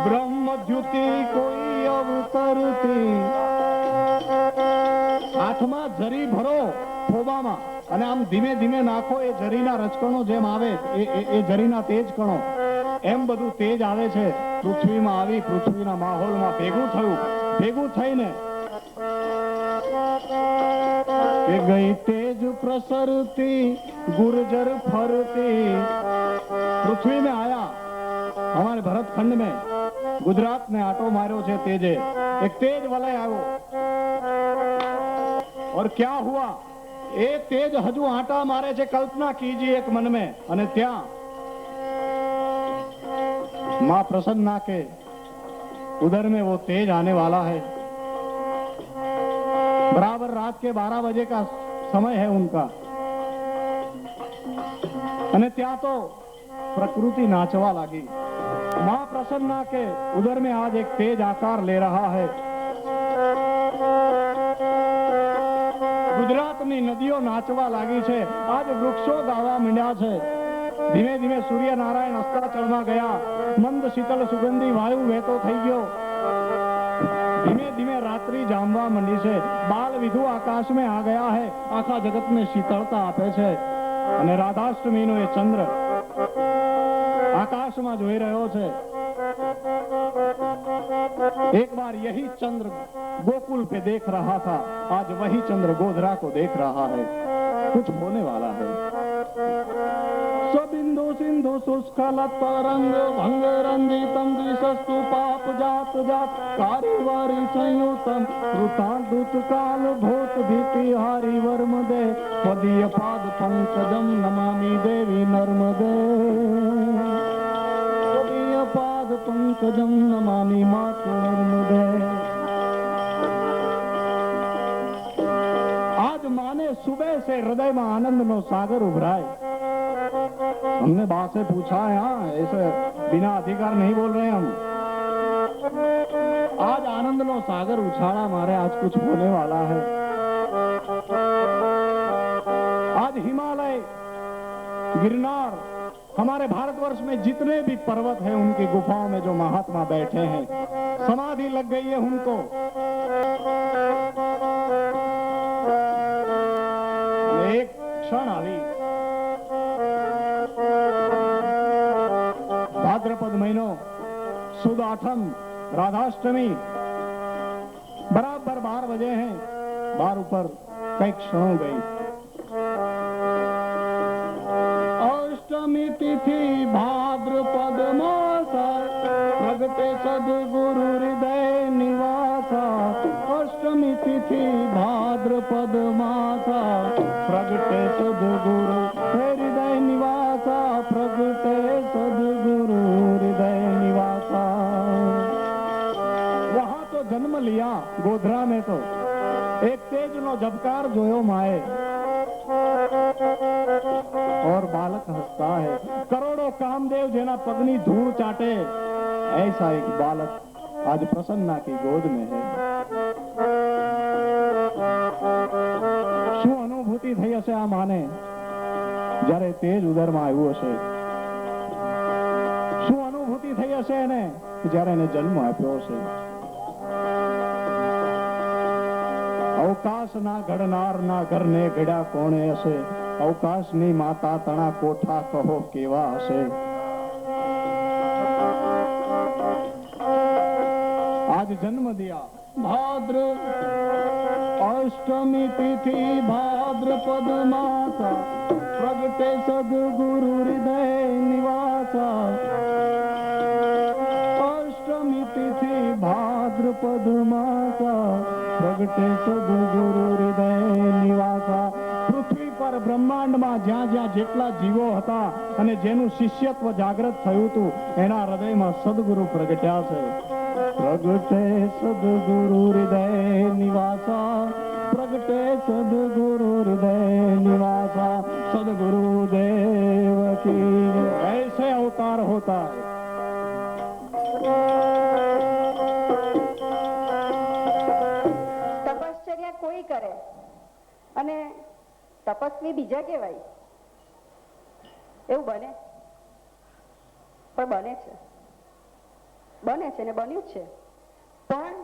S4: બ્રહ્મ દ્યુતિ કોઈ અવતરતી. હાથમાં જરી ભરો થોબામાં અને આમ ધીમે ધીમે નાખો. એ જરીના રચકણો જેમ આવે એ જરીના તેજ કણો, એમ બધું તેજ આવે છે પૃથ્વીમાં. આવી પૃથ્વીના માહોલમાં ભેગું થયું. ભેગું થઈને કે ગઈ તેજ પ્રસરતી गुर्जर फरती. पृथ्वी में आया, हमारे भरतखंड में गुजरात में आटो मारो छे तेजे. एक तेज वलय आयो और क्या हुआ? ए तेज हजू आटा मारे छे. कल्पना कीजिए एक मन में. અને ત્યાં मां प्रसन्ना के उधर में वो तेज आने वाला है. बराबर रात के 12 बजे का समय है उनका. અને ત્યાં તો प्रकृति नाचवा लगी. मां प्रसन्ना के उधर में आज एक तेज आकार ले रहा है. गुजरातनी नदियों नाचवा लागी છે. आज વૃક્ષો ગાવા માંડ્યા છે. ધીમે ધીમે સૂર્યનારાયણ અસ્તાચળમાં ગયા. મંદ શીતળ સુગંધી વાયુ વહેતો થઈ ગયો. ધીમે ધીમે રાત્રિ જામવા માંડી છે. બાલ વિધુ આકાશ में आ गया है. આખા જગત में શીતળતા આપે છે. અને રાધાષ્ટમીનો એ ચંદ્ર આકાશમાં જોઈ રહ્યો છે. एक बार यही चंद्र गोकुल पे देख रहा था, आज वही चंद्र गोधरा को देख रहा है. कुछ होने वाला है. सबिंदु सिंधु शुष्कल तरंग भंग रंजितम द्विशस्तु पाप जात जात कारिवारी संयुतम वृतांतुत काल भूत भीतिहारी वर्म दे पदीय पाद पंकजम नमामि देवी नर्मदे पदीय पाद पंकजम नमामि मातु नर्मदे। आज माने सुबह से हृदय में आनंद नो सागर उभराए। हमने बात से पूछा है, हाँ ऐसे बिना अधिकार नहीं बोल रहे हम। आज आनंद नो सागर उछाड़ा मारे, आज कुछ होने वाला है। आज हिमालय, गिरनार, हमारे भारतवर्ष में जितने भी पर्वत हैं उनकी गुफाओं में जो महात्मा बैठे हैं, समाधि लग गई है उनको। एक क्षण આવી भाद्रपद महीनो सुद आठम राधाष्टमी बराबर 12 बजे हैं। बार ऊपर कई क्षणों गई। अष्टमी तिथि भाद्रपद मासा प्रगटे सद्गुरु हृदय निवासा। अष्टमी तिथि भाद्रपद मासा प्रगटे सद्गुरु हृदय निवासा। प्रगटे सद्गुरु हृदय निवासा। वहां तो जन्म लिया गोधरा में, तो एक तेज नो झबकार जोयो माए और बालक हंसता है। करोड़ों कामदेव जेना पगनी धूल चाटे, ऐसा एक बालक आज प्रसन्ना की गोद में है। શું અનુભૂતિ થઈ હશે આ માને જ્યારે તેજ ઉદરમાં આવ્યું હશે? શું અનુભૂતિ થઈ હશે એને જ્યારે એને જન્મ આપ્યો હશે? અવકાશ ના ઘડનાર ના ઘરને ઘડ્યા કોણે હશે? અવકાશની માતા તણા કોઠા કહો કેવા હશે? आज जन्म दिया भाद्र अष्टमी तिथि भाद्रपद मासा प्रगटे सद्गुरु हृदय निवासा। अष्टमी तिथि भाद्रपद मासा प्रगटे सद्गुरु हृदय निवासा। પૃથ્વી પર બ્રહ્માંડમાં જ્યાં જ્યાં જેટલા જીવો હતા અને જેનું શિષ્યત્વ જાગૃત થયું હતું એના હૃદયમાં સદગુરુ પ્રગટ્યા છે। प्रगटे सद्गुरु हृदय निवासा। प्रगटे सद्गुरु हृदय निवासा। सद्गुरु देव की ऐसे अवतार होता है।
S8: તપશ્ચર્યા કોઈ કરે અને તપસ્વી બીજા કહેવાય, એવું બને? પણ બને છે ને બન્યું છે। પણ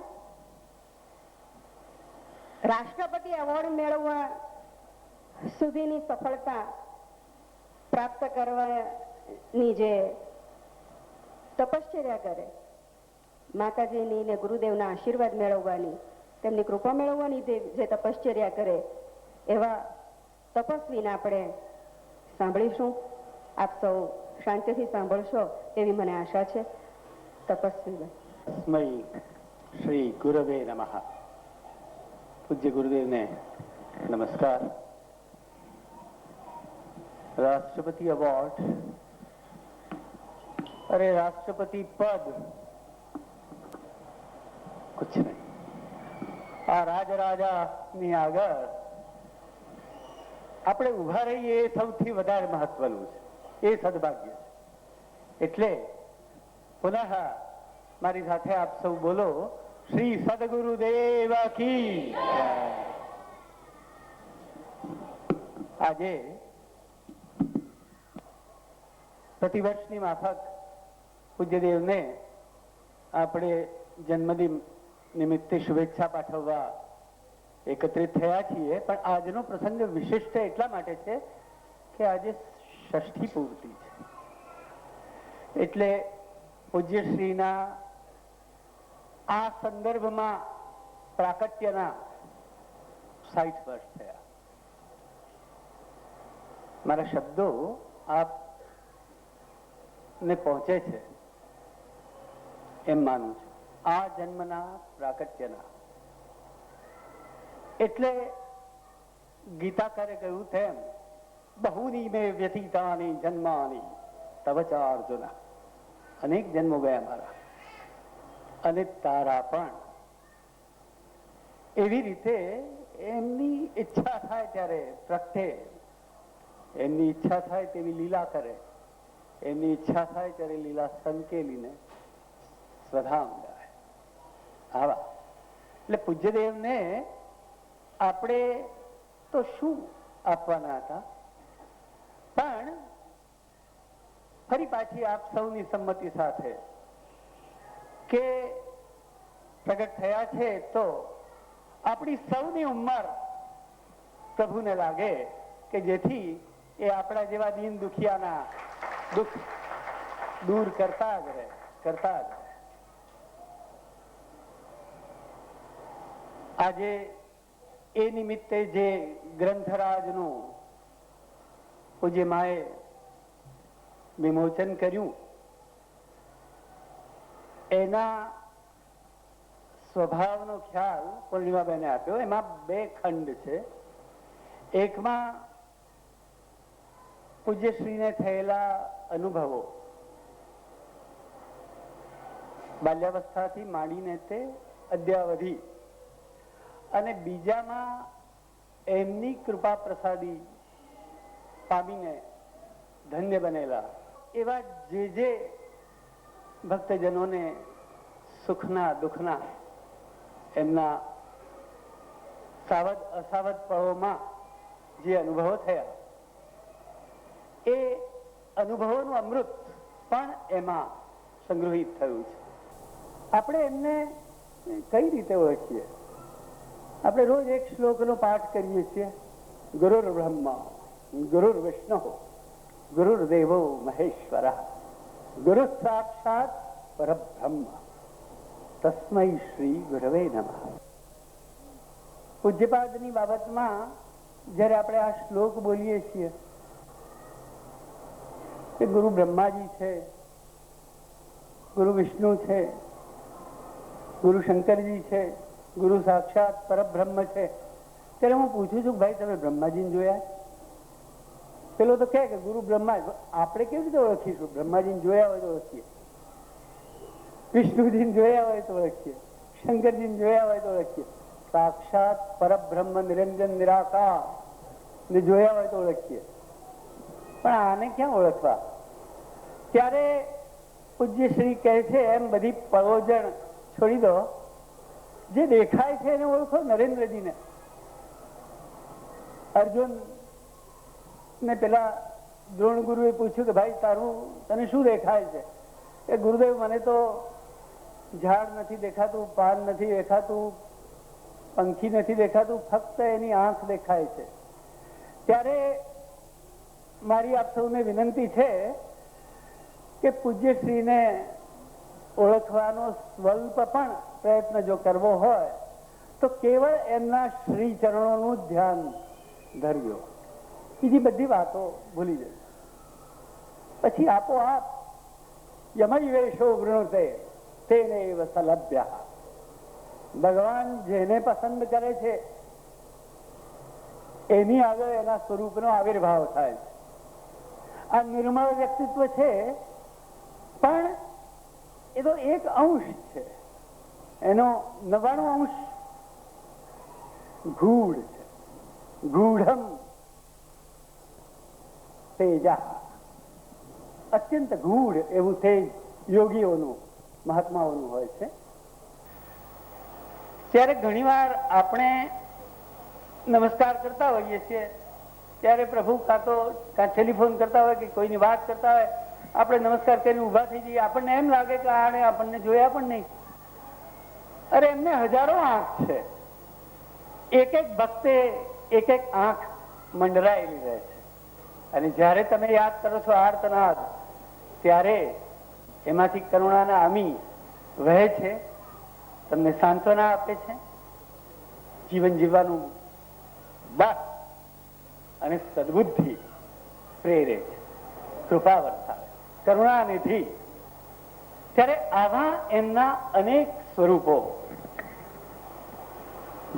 S8: રાષ્ટ્રપતિ એવોર્ડ મેળવવા સુધીની સફળતા પ્રાપ્ત કરવાની જે તપશ્ચર્યા કરે, માતાજીની ને ગુરુદેવના આશીર્વાદ મેળવવાની, તેમની કૃપા મેળવવાની જે તપશ્ચર્યા કરે એવા તપસ્વીને આપણે સાંભળીશું। આપ સૌ શાંતિથી સાંભળશો એવી મને આશા છે। तपस्वी
S11: तस्मै श्री गुरवे नमः। पूज्य गुरुदेव ने नमस्कार। राष्ट्रपति अवार्ड, अरे राष्ट्रपति पद कुछ नहीं। आ राजराजा ની આગળ આપણે ઊભા રહીએ એ સૌથી વધારે મહત્વનું છે, એ સદભાગ્ય છે। એટલે पुनः मारी साथे आप सब बोलो श्री सद्गुरुदेव की। आजे प्रतिवर्षनी माफक पूज्यदेव ने આપણે જન્મદિન નિમિત્તે શુભેચ્છા પાઠવવા એકત્રિત થયા છીએ। પણ આજનો પ્રસંગ વિશિષ્ટ એટલા માટે છે કે આજે ષષ્ઠી પૂર્તિ છે। એટલે પૂજ્યશ્રીના આ સંદર્ભમાં પ્રાકટ્યના 60 વર્ષ થયા। મારા શબ્દો આપને પહોંચે છે એમ માનું છું। આ જન્મના પ્રાકટ્યના. એટલે ગીતાકારે કહ્યું તેમ બહુની મે વ્યતીતાની જન્માની તવ ચ અર્જુન, અનેક જન્મો ગયા મારા અને તારા પણ. એવી રીતે એમની ઈચ્છા થાય ત્યારે પ્રગટે, એમની ઈચ્છા થાય તેવી લીલા કરે, એમની ઈચ્છા થાય ત્યારે લીલા સંકેલીને સ્વધામ ગાય. આવા એટલે પૂજ્યદેવને આપણે તો શું આપવાના હતા, પણ ફરી પાછી આપ સૌની સંમતિ સાથે કે પ્રગટ થયા છે તો આપણી સૌની ઉંમર પ્રભુને લાગે કે જેથી એ આપણા જેવા દીન દુખિયાના દુઃખ દૂર કરતા જ રહે. આજે એ નિમિત્તે જે ગ્રંથરાજનું પૂજ્ય માએ વિમોચન કર્યું, એના સ્વભાવનો ખ્યાલ પૂર્ણિમાબેને આપ્યો. એમાં 2 ખંડ છે. એકમાં પૂજ્યશ્રીને થયેલા અનુભવો બાલ્યાવસ્થાથી માંડીને તે અદ્યાવધિ, અને બીજામાં એમની કૃપા પ્રસાદી પામીને ધન્ય બનેલા એવા જે ભક્તજનોને સુખના દુઃખના એમના સાવધ અસાવધ પળોમાં જે અનુભવો થયા, એ અનુભવોનું અમૃત પણ એમાં સંગ્રહિત થયું છે. આપણે એમને કઈ રીતે ઓળખીએ? આપણે રોજ એક શ્લોકનો પાઠ કરીએ છીએ, ગુરુર બ્રહ્મા ગુરુર વિષ્ણુ ગુરુર્દેવો મહેશ્વર ગુરુ સાક્ષાત પરબ્રહ્મ તસ્મૈ શ્રી ગુરવે નમઃ. પૂજ્યપાદની બાબતમાં જ્યારે આપણે આ શ્લોક બોલીએ છીએ કે ગુરુ બ્રહ્માજી છે, ગુરુ વિષ્ણુ છે, ગુરુ શંકરજી છે, ગુરુ સાક્ષાત પરબ્રહ્મ છે, ત્યારે હું પૂછું છું ભાઈ તમે બ્રહ્માજીને જોયા? પેલો તો કહે કે ગુરુ બ્રહ્મા. આપણે કેવી રીતે ઓળખીશું? બ્રહ્માજીને જોયા હોય તો ઓળખીએ, વિષ્ણુજીને જોયા હોય તો ઓળખીએ, શંકરજીને જોયા હોય તો ઓળખીએ, સાક્ષાત પરબ્રહ્મ નિરંજન નિરાકાર ને જોયા હોય તો ઓળખીએ. પણ આને ક્યાં ઓળખવા? ત્યારે પૂજ્ય શ્રી કહે છે એમ બધી પરોજણ છોડી દો, જે દેખાય છે એને ઓળખો. નરેન્દ્રજીને, અર્જુન ને પેલા દ્રોણ ગુરુએ પૂછ્યું કે ભાઈ તને શું દેખાય છે? એ ગુરુદેવ મને તો ઝાડ નથી દેખાતું, પાન નથી દેખાતું, પંખી નથી દેખાતું, ફક્ત એની આંખ દેખાય છે. ત્યારે મારી આપ સૌને વિનંતી છે કે પૂજ્યશ્રીને ઓળખવાનો સ્વલ્પ પણ પ્રયત્ન જો કરવો હોય તો કેવળ એમના શ્રી ચરણોનું ધ્યાન ધરજો, બીજી બધી વાતો ભૂલી જજો. પછી આપોઆપ યમૈવેશો વૃણુતે તેનૈવ સલભ્યઃ. ભગવાન જેને પસંદ કરે છે એની આગળ એના સ્વરૂપનો આવિર્ભાવ થાય છે. આ નિર્મળ વ્યક્તિત્વ છે, પણ એ તો એક અંશ છે, એનો 99 અંશ ગૂઢ છે. ગૂઢમ તેજા, અત્યંત ગૂઢ એવું તેજ યોગીઓનું, મહાત્માઓનું હોય છે. ત્યારે ઘણીવાર આપણે નમસ્કાર કરતા હોઈએ છીએ ત્યારે પ્રભુ કાં ટેલિફોન કરતા હોય કે કોઈની વાત કરતા હોય, આપણે નમસ્કાર કરીને ઉભા થઈ જઈએ. આપણને એમ લાગે કે આને આપણને જોયા પણ નહીં. અરે એમને હજારો આંખ છે, એક એક ભક્તે એક એક આંખ મંડરાયેલી રહે છે. અને જ્યારે તમે યાદ કરો છો આર્તનાદ, ત્યારે એમાંથી કરુણાના અમી વહે છે, તમને સાંત્વના આપે છે, જીવન જીવવાનું બસ અને સદબુદ્ધિ પ્રેરે છે, કૃપા વરસાવે, કરુણાનિધિ ત્યારે આવા એમના અનેક સ્વરૂપો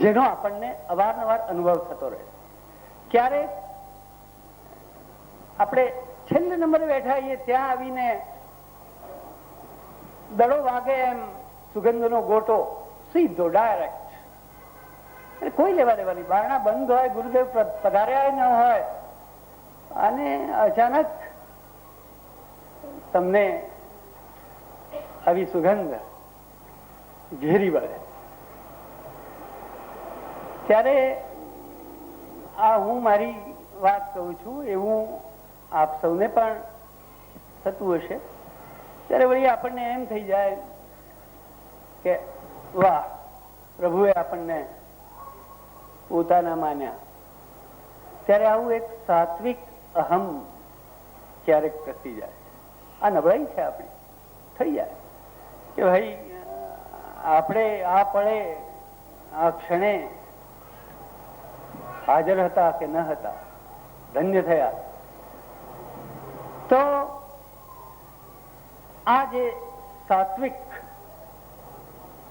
S11: જેનો આપણને અવારનવાર અનુભવ થતો રહે. ક્યારેક આપણે છેલ્લે નંબરે બેઠા આવીએ ત્યાં આવીને દડો વાગે એમ સુગંધનો ગોટો સીધો ડાયરેક્ટ, કોઈ લેવા દેવાની, બારણા બંધ હોય, ગુરુદેવ પધાર્યા ન હોય, અને અચાનક તમને આવી સુગંધ ઘેરી વળે. ત્યારે આ હું મારી વાત કહું છું, એવું આપ સૌને પણ થતું હશે. ત્યારે વળી આપણને એમ થઈ જાય કે વાહ, પ્રભુએ આપણને પોતાના માન્યા. ત્યારે આવું એક સાત્વિક અહમ ક્યારેક પ્રસરી જાય. આ નબળાઈ છે આપણી, થઈ જાય કે ભાઈ આપણે આ પળે આ ક્ષણે હાજર હતા કે ન હતા, ધન્ય થયા. તો આ જે સાત્વિક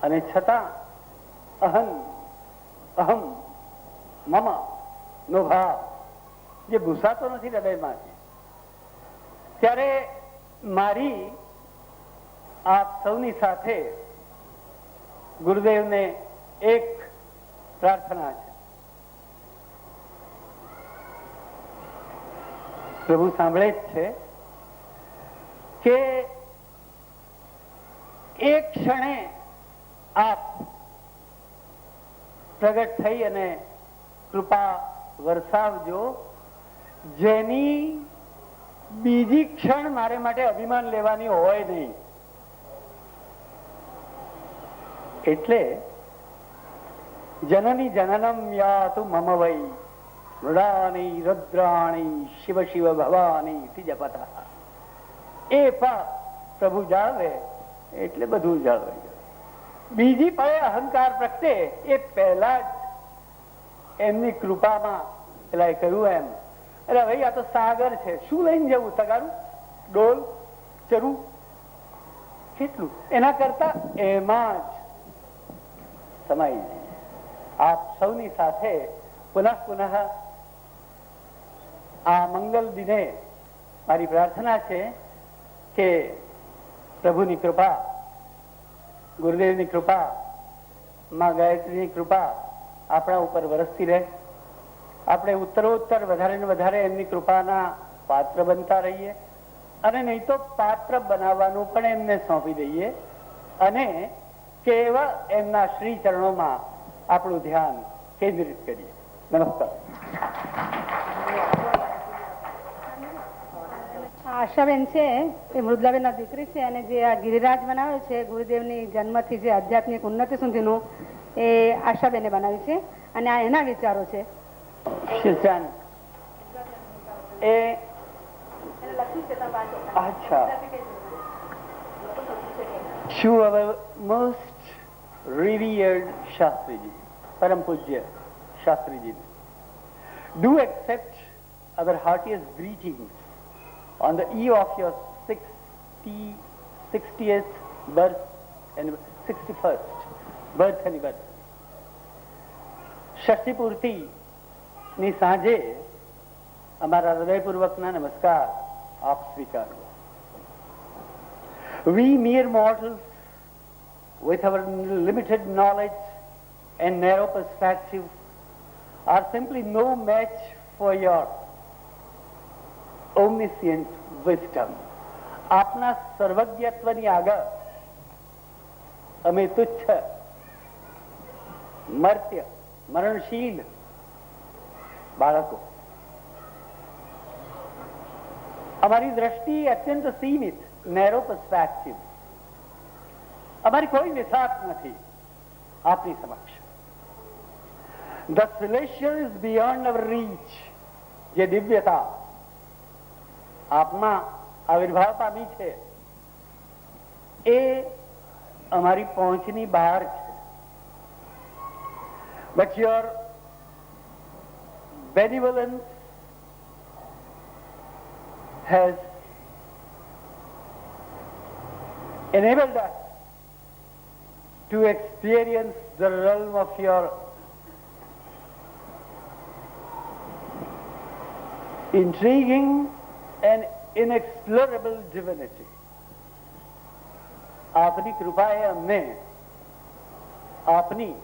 S11: અને છતાં અહમ મમ નો ભાવ જે ભૂસાતો નથી હૃદયમાંથી, ત્યારે મારી આપ સૌની સાથે ગુરુદેવને એક પ્રાર્થના છે. પ્રભુ સાંભળે જ છે કે એક ક્ષણે આપ પ્રગટ થઈ અને કૃપા વરસાવજો, જેની બીજી ક્ષણ મારે માટે અભિમાન લેવાની હોય નહીં. એટલે જનની જનનમ યાતુ મમ વૈ મૃડાની રુદ્રાણી શિવ શિવ ભવાની જપતા. એ પણ પ્રભુ જાળવે એટલે બધું જાળવે. બીજી પળે અહંકાર પ્રગટે એ પહેલા જ એમની કૃપામાં પેલા કહ્યું એમ, એટલે ભાઈ આ તો સાગર છે, શું લઈને જવું, તગારું, ડોલ, ચરું, કેટલું, એના કરતા એમાં જ સમાઈ જઈએ. આપ સૌની સાથે પુનઃ આ મંગલ દિને મારી પ્રાર્થના છે કે પ્રભુની કૃપા, ગુરુદેવની કૃપા, માં ગાયત્રીની કૃપા આપણા ઉપર વરસતી રહે. આપણે ઉત્તરોત્તર વધારે ને વધારે એમની કૃપાના પાત્ર બનતા રહીએ, અને નહીં તો પાત્ર બનાવવાનું પણ એમને સોંપી દઈએ, અને કેવળ એમના શ્રી ચરણોમાં આપણું ધ્યાન કેન્દ્રિત કરીએ. નમસ્કાર.
S3: આશાબેન છે એ મૃદલાબેનના દીકરી છે, અને જે આ ગિરિરાજ બનાવ્યો છે ગુરુદેવની જન્મથી જે આધ્યાત્મિક ઉન્નતિ સુધીનું, એ આશાબેને બનાવ્યું છે, અને આ એના વિચારો છે.
S11: શું હવે most revered Shastriji, Param Pujya Shastriji, do accept our heartiest greetings on the eve of your 60th birth and 61st birth anniversary. ષષ્ઠી પૂર્તિ ની સાંજે અમારા હૃદયપૂર્વકના નમસ્કાર આપ સ્વીકારો. We mere mortals with our limited knowledge and narrow perspective are simply no match for your omniscient wisdom. આપના સર્વજ્ઞત્વની આગળ અમે તુચ્છ, મર્ત્ય, મરણશીલ બાળકો. અમારી દ્રષ્ટિ અત્યંત સીમિત, નેરો પર્સપેક્ટિવ. અમારી કોઈ નિસાત નથી આપની સમક્ષ. The celestial is beyond our reach. જે દિવ્યતા આપમાં આવિર્ભાવ પામી છે એ અમારી પહોંચની બહાર છે. But your benevolence has enabled us to experience the realm of your intriguing and inexplorable divinity. આપની કૃપાએ અમને આપની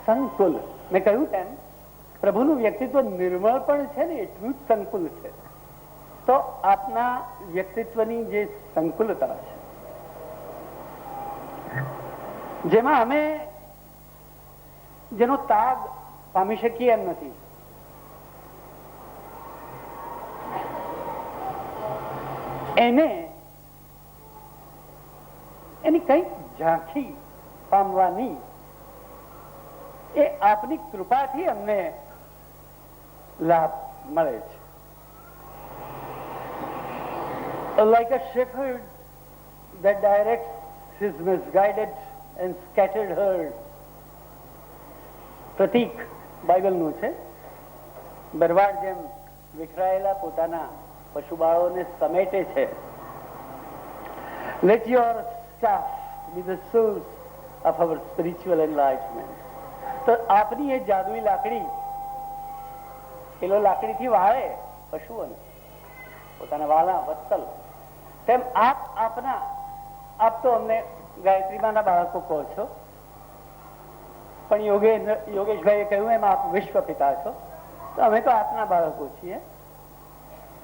S11: સંકુલ, મેં કહ્યું તેમ પ્રભુનું વ્યક્તિત્વ નિર્મળ પણ છે ને એટલું જ સંકુલ છે. તો આપના વ્યક્તિત્વની જે સંકુલતા છે, જેમાં અમે જેનો તાગ પામી શકીએ એમ નથી, એને એની કઈ ઝાંખી પામવાની એ આપની કૃપાથી અમને લાભ મળે છે. Like a shepherd that directs his misguided and scattered herd. પ્રતીક બાઇબલનું છે. બરવાડ જેમ વિખરાયેલા પોતાના પશુબાળોને સમેટે છે. Let your staff be the source of our spiritual enlightenment. તો આપની એ જાદુઈ લાકડી, પેલો લાકડીથી વાળે પશુઓને પોતાના વાલા વત્સલ, તેમ આપ આપના, આપ તો અમને ગાયત્રીમાંના બાળકો કહો છો, પણ યોગેશભાઈએ કહ્યું એમ આપ વિશ્વ પિતા છો, તો અમે તો આપના બાળકો છીએ.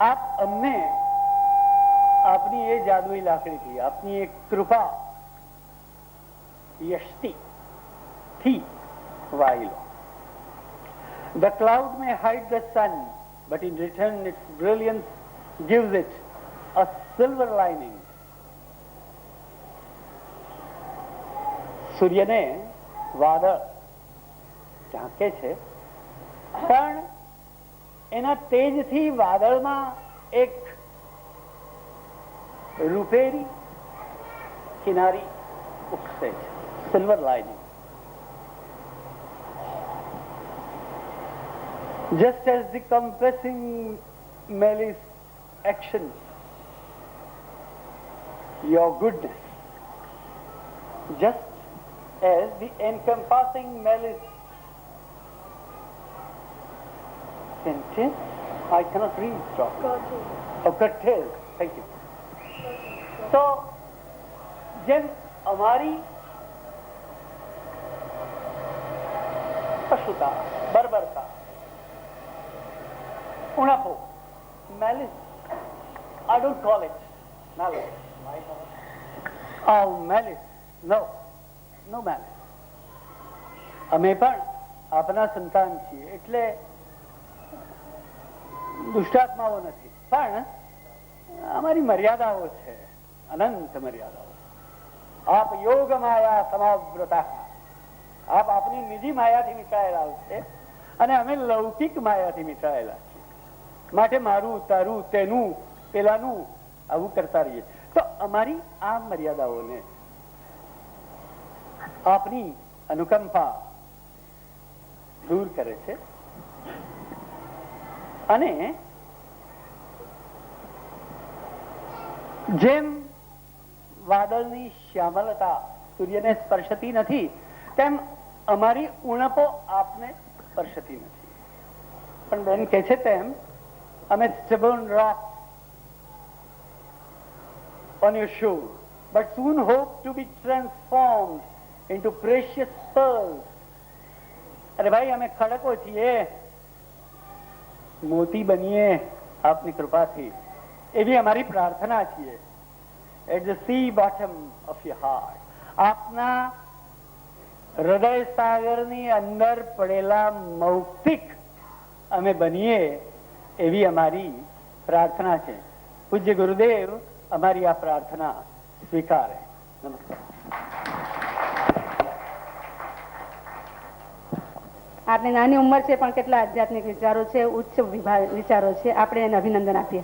S11: આપ અમને આપની એ જાદુઈ લાકડીથી, આપની એ કૃપા યષ્ટિથી વાળી લો. The cloud may hide the sun, but in return its brilliance gives it a silver lining. સૂર્યને વાદળ ઢાંકે છે, પણ એના તેજથી વાદળમાં એક રૂપેરી કિનારી ઉગશે છે, silver lining. Just as the compassing malice actions, your goodness, just as the encompassing malice sentence, I cannot read properly. Oh, curtails. Thank you. So, જેમ અમારી પશુતા, બર્બરતા, ઉણાપો, malice, I don't call it malice. Oh, malice. No malice. અમે પણ આપના સંતાન છીએ, એટલે દુષ્ટાત્માઓ નથી, પણ અમારી મર્યાદાઓ છે, અનંત મર્યાદાઓ. આપ યોગ માયા સમાવ્રતા, આપ આપની નિજી માયાથી મીઠાયેલા છે અને અમે લૌકિક માયાથી મીઠાયેલા છીએ. માટે મારું તારું તેનું પેલાનું આવું કરતા રહીએ. તો અમારી આ મર્યાદાઓને આપની અનુકંપા દૂર કરે છે અને જેમ વાદળની શ્યામલતા સૂર્યને સ્પર્શતી નથી, તેમ અમારી ઉણપો આપને સ્પર્શતી નથી. પણ બેન કહે છે તેમ અમે stubborn rocks on your shore, but soon hope to be transformed into precious pearls. અરે ભાઈ, અમે ખડકો છીએ, મોતી બનીએ આપની કૃપાથી, એવી અમારી પ્રાર્થના છીએ. At the sea bottom of your heart, આપના હૃદય સાગરની અંદર પડેલા મૌક્તિક અમે બનીએ, એવી અમારી પ્રાર્થના છે. પૂજ્ય ગુરુદેવ અમારી આ પ્રાર્થના સ્વીકારે. નમસ્કાર.
S3: આપની નાની ઉંમર છે, પણ કેટલા આધ્યાત્મિક વિચારો છે, ઉચ્ચ વિચારો છે. આપણે એને અભિનંદન આપીએ.